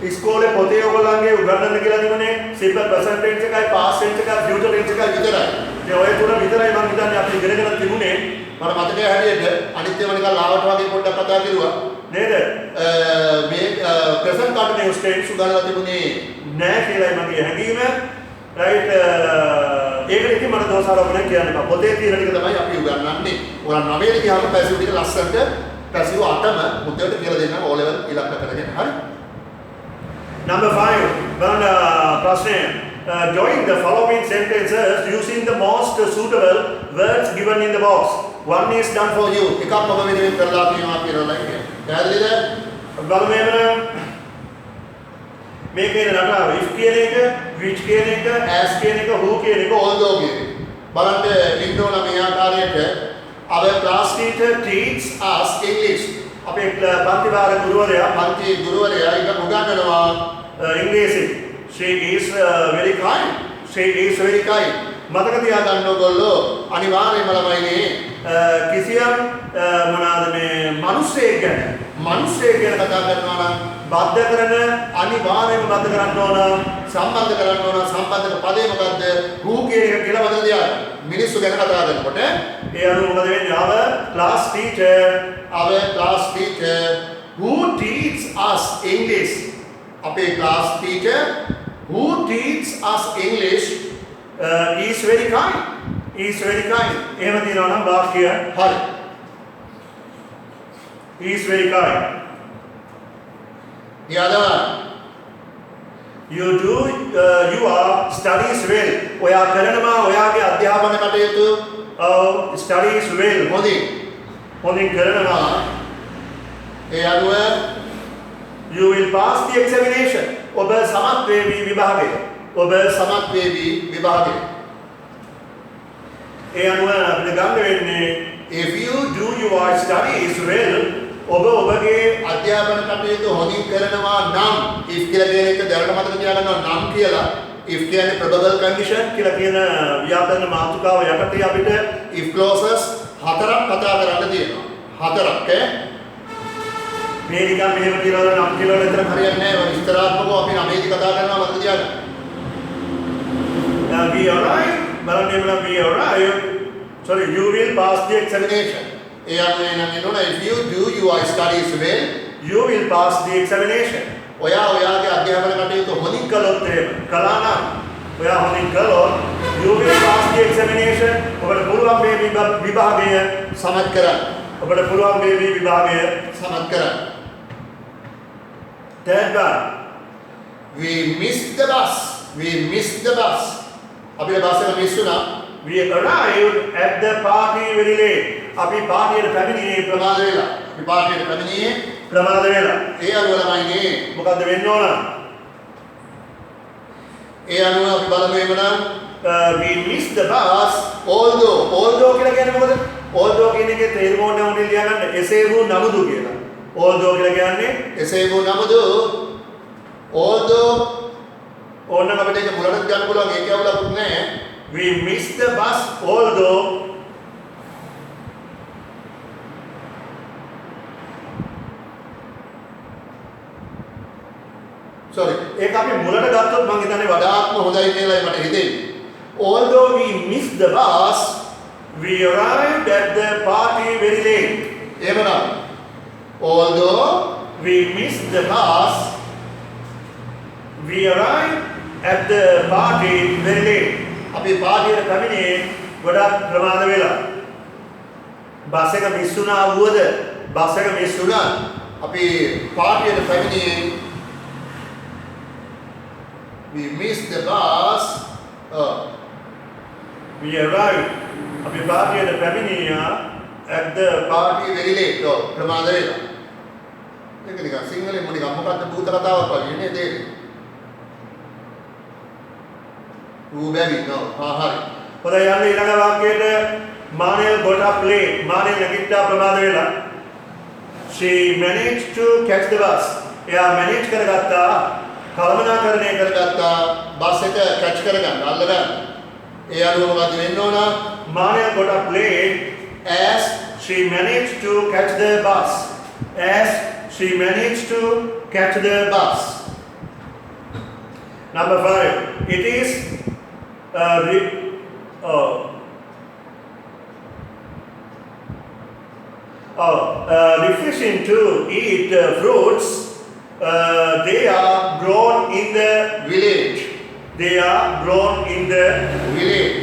ඉස්කෝලේ පොතේ ඔයගොල්ලන්ගේ උගන්වන්න කියලා තිබුණේ simple present tense එකයි past tense එකයි future tense එකයි විතරයි. ඒ ඔය තුන විතරයි මම හිතන්නේ අපි ඉගෙනගෙන තිබුණේ. මට මතකයි හැටියට අනිත් ඒවා නිකන් ලාවට වගේ පොඩ්ඩක් කතා කරුවා. නේද? මේ present continuous tense උගන්වලා තිබුණේ නෑ කියලායි මගේ හැඟීම. right ඒකට ඉතින් මට දෝෂාරෝපණයක් කියන්න එපා. පොතේ තියෙන ටික තමයි අපි උගන්වන්නේ. ඔයාලා 9 ට ගියාම පැසිව් ටික ලස්සනට පැසිව් 8ම මුද්දට කියලා දෙන්නම් O level ඉලක්ක කරගෙන. හරි? Number 5. බලන්න ප්‍රශ්නය. Join the following sentences using the most suitable words given in the box. One is done for you. එකක් ඔබ වෙනුවෙන් කරලා තියෙනවා කියලා කියන්නේ. පැහැදිලිද? බලමු එහෙනම් මේකේ නටාව if කියන එක, which කියන එක, as කියන එක, who කියන එක, although කියන එක. බලන්න ඉන්න ඕන මේ ආකාරයට our class teacher teaches us English. අපේ පන්ති වාර ගුරුවරයා උගන්වනවා ඉංග්‍රීසි. She is very kind. she is very kind. මතක තියාගන්න ඕගොල්ලෝ අනිවාර්යයෙන්ම ළමයිනේ කිසියම් මොනවාද මේ මිනිස්සෙක් ගැන කතා කරනවා නම් බද්ධ කරන අනිවාර්යයෙන්ම බද්ධ කරන්න ඕන සම්බන්ධ කරන්න ඕන සම්බන්ධක පදේ මොකද්ද? who කියන එක කියලා මතක තියාගන්න. මිනිස්සු ගැන කතා කරනකොට ඒ අනුව මොකද වෙන්නේ? our class teacher who teaches us English. අපේ class teacher who teaches us English is very kind. එහෙම තියෙනවා නම් වාක්‍ය හරි. is very kind. The other one. You do your studies well. ඔයා කරනවා ඔයාගේ අධ්‍යාපන කටයුතු studies well. හොඳින් කරනවා. ඒ අනුව you will pass the examination. ඔබ සමත් වේවි විභාගය. ඒ අනුව අපිට ගන්න වෙන්නේ if you do your studies well ඔබගේ අධ්‍යාපන කටයුතු හොඳින් කරනවා නම් if කියලා කියන එක දැනට මතක තියාගන්නවා නම් කියලා if කියන්නේ probable condition කියලා කියන ව්‍යාකරණ මාතෘකාව යටතේ අපිට if clauses 4ක් කතා කරන්න තියෙනවා. 4ක් මේ නිකන් මෙහෙම කියලා නම් කියලා විතර හරියන්නේ නැහැ. විස්තරාත්මකව අපි 9දී කතා කරනවා මතක තියාගන්න. we arrive බලන්න එමනම් we arrive sorry you will pass the examination. ඒ අනුව නම් එනවා if you do your studies well you will pass the examination. ඔයාගේ අධ්‍යාපන කටයුතු හොඳින් කළොත් කළා නම් ඔයා හොඳින් කළොත් you will pass the examination. ඔබට පුළුවන් මේ විභාගය සමත් කරන්න. Third one. We missed the bus. අපිට බස් එක මිස් වුණා. We arrived at the party very late. අපි පාටියට පැමිණියේ ප්‍රමාද වෙලා. ඒ අනුව ළමයිනේ මොකද්ද වෙන්න ඕන? ඒ අනුව අපි බලමු එමනම් we miss the bus. although although කියලා කියන්නේ මොකද? although කියන එකේ තේරුම ඕනේ ලියා ගන්න. එසේ වූ නමුදු කියලා. although කියලා කියන්නේ එසේ වූ නමුදු although ඕනනම් අපිට ඒක මුලට ගන්න පුළුවන් ඒක අවුලකුත් නැහැ. we miss the bus although sorry ඒක අපි මුලට ගත්තොත් මම හිතන්නේ වඩාත්ම හොඳයි කියලා මට හිතෙන්නේ. although we missed the bus we arrived at the party very late. එහෙමනම් although we missed the bus we arrived at the party very late. අපි පාටියට පැමිණේ ගොඩක් ප්‍රමාද වෙලා. බස් එක මිස් වුණා වුවද බස් එක මිස් වුණා. අපි පාටියට පැමිණියේ we missed the bus we arrived අපි පාටියට පැමිණියා at the party very late. ප්‍රමාද වෙලා. ඒක නිකන් සිංහලෙන් මොනිකම් මොකක්ද භූත කතාවක් වගේ නේද ඒක? රූබැවි නෝ හරි. පොත යන්නේ ඊළඟ වාක්‍යයට මානෙල් got up late. මානෙල් නැගිට්ටා ප්‍රමාද වෙලා. She managed to catch the bus. එයා manage කරගත්තා කළමනාකරණය කරගත්තා බස් එක කැච් කරගන්න අල්ලගන්න. ඒ අනුව මොකද වෙන්න ඕන? මානෙල් got up late as she managed to catch the bus. As she managed to catch the bus. Number 5. It is refreshing to eat fruits. They are grown in the village. They are grown in the village.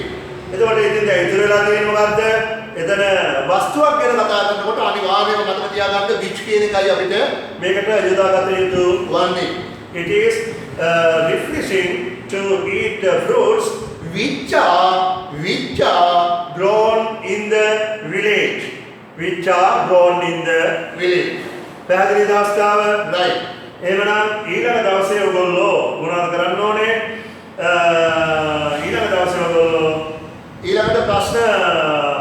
එතකොට ඉතින් දැන් ඉතුරු වෙලා තියෙන්නේ මොකද්ද? එතන වස්තුවක් ගැන කතා කරනකොට අනිවාර්යයෙන්ම මතක තියාගන්න which කියන එකයි අපිට මේකට යොදාගත යුතු වන්නේ. It is refreshing to eat fruits which are grown in the village. Which are grown in the village. පැහැදිලි දවස්තාව right. එහෙමනම් ඊළඟ දවසේ ඔයගොල්ලෝ මොනවද කරන්න ඕනේ? ඊළඟ දවසේ ඔයගොල්ලෝ ඊළඟට ප්‍රශ්න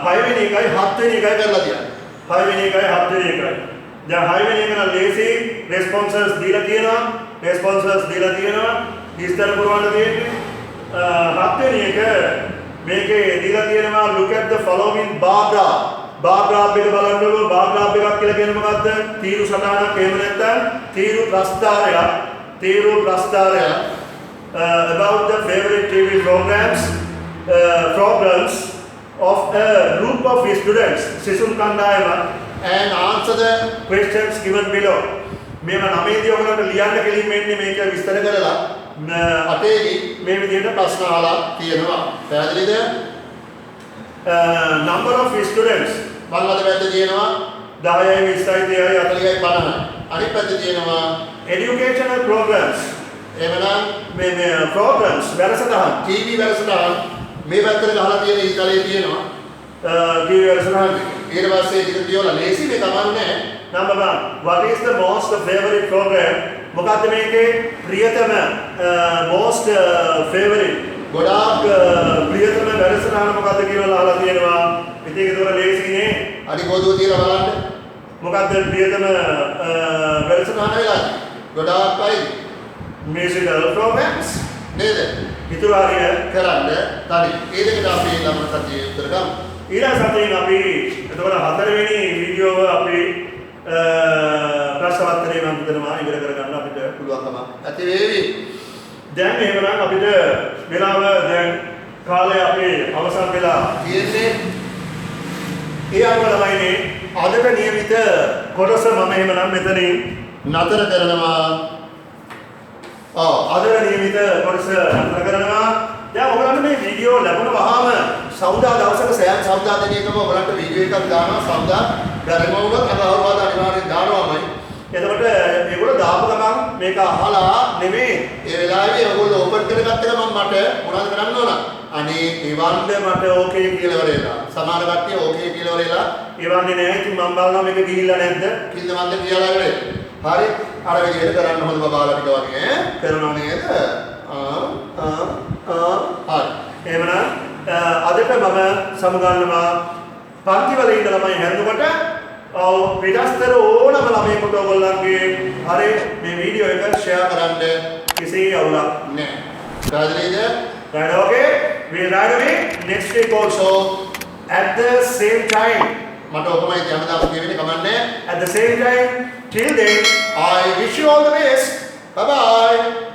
6 වෙනි එකයි 7 වෙනි එකයි කරලා තියන්න. 6 වෙනි එකයි 7 වෙනි එකයි. දැන් 6 වෙනි එක නම් ලේසි responses දීලා තියෙනවා. responses දීලා තියෙනවා. විස්තර පුරවන්න තියෙන්නේ. 7 වෙනි එක මේකේ දීලා තියෙනවා look at the following bar graph. bar graph එක බලන්නකො bar graph එකක් කියලා කියන්නේ මොකද්ද? තීරු සටහනක් එහෙම නැත්නම් තීරු ප්‍රස්තාරයක් about the favorite TV programs of a group of students සිසුන් කණ්ඩායම and answer the questions given below. මේව 9 දී ඔයගොල්ලන්ට ලියන්න කෙලින්ම එන්නේ මේක විස්තර කරලා අටේදී මේ විදිහට ප්‍රශ්න අහලා තියෙනවා. පැහැදිලිද? number of students මම අද පැත්තේ තියෙනවා 10යි 20යි 30යි 40යි 50යි. අනිත් පැත්තේ තියෙනවා educational programs. එහෙමනම් මේ programs වැඩසටහන් TV වැඩසටහන් මේ පැත්තට ගහලා තියෙන ඊතලයේ තියෙනවා. TV වැඩසටහන් ඊට පස්සේ ටික තියලා ලේසි මේ තමයි නෑ. number 1 what is the most favorite program? මොකක්ද මේකේ ප්‍රියතම most favorite ගොඩාක් ප්‍රියතම වැඩසටහන මොකක්ද කියලා අහලා තියෙනවා. ඉතින් ඒක උඩ ලේසිනේ. අඩි පොදුව තියලා බලන්න. මොකක්ද ප්‍රියතම වැඩසටහන වෙලා? ගොඩාක් අය musical programs නේද? ඉතුරු හරිය කරන්න තනි. ඒ දෙකට අපි ළම සතියේ උත්තර ගමු. ඊළඟ සතියෙන් අපි එතකොට 4 වෙනි වීඩියෝව අපි ප්‍රශ්නවත්තරේ නම් හිතනවා ඉවර කරගන්න අපිට පුළුවන්කම ඇති වේවි. දැන් එහෙමනම් අපිට වෙලාව දැන් කාලය අපේ අවසන් වෙලා තියෙන්නේ. ඒ අනුව ළමයිනේ අදට નિયમિત කොටස මම එහෙමනම් මෙතනින් නතර කරනවා. අදට નિયમિત කොටස නතර කරනවා. දැන් ඔයගොල්ලන්ට මේ වීඩියෝ ලැබුණ වහම සෞදා දවසක සෑම සෞදා දිනයකම ඔයගොල්ලන්ට වීඩියෝ එකක් දානවා. සෞදා ගරම වුණත් අදවරුවාද අනිවාර්යෙන් දානවාමයි. එතකොට මේගොල්ලෝ දාපු ගමන් මේක අහලා නෙමෙයි ඒ වෙලාවේ ඔයගොල්ලෝ ඕපන් කරගත්ත ගමන් මට මොනවද කරන්න ඕන? අනේ ඒවන්ද මට ඕකේ කියලා වරේලා. සමහර කට්ටිය ඕකේ කියලා වරේලා. ඒවන්නේ නැහැ. ඉතින් මම බලනවා මේක ගිහිල්ලා නැද්ද? කිල්ල මන්ද කියලා ඉවරයි. හරි. අර විදිහට කරන්න හොඳ බබාලා ටික වගේ ඈ කරනවා නේද? හරි. එහෙමනම් අදට මම සමුගන්නවා පන්ති වල ඉන්න ළමයි හැරෙනකොට පිටස්තර ඕනම ළමයෙකුට ඔයගොල්ලන්ගේ හරි මේ වීඩියෝ එක ෂෙයා කරන්න කිසි අවුලක් නෑ. පැහැදිලිද? right okay we'll ride it next week also at the same time මට ඔකමයි හැමදාම කියවෙන්නේ කමන්නේ. at the same time till then I wish you all the best. Bye bye.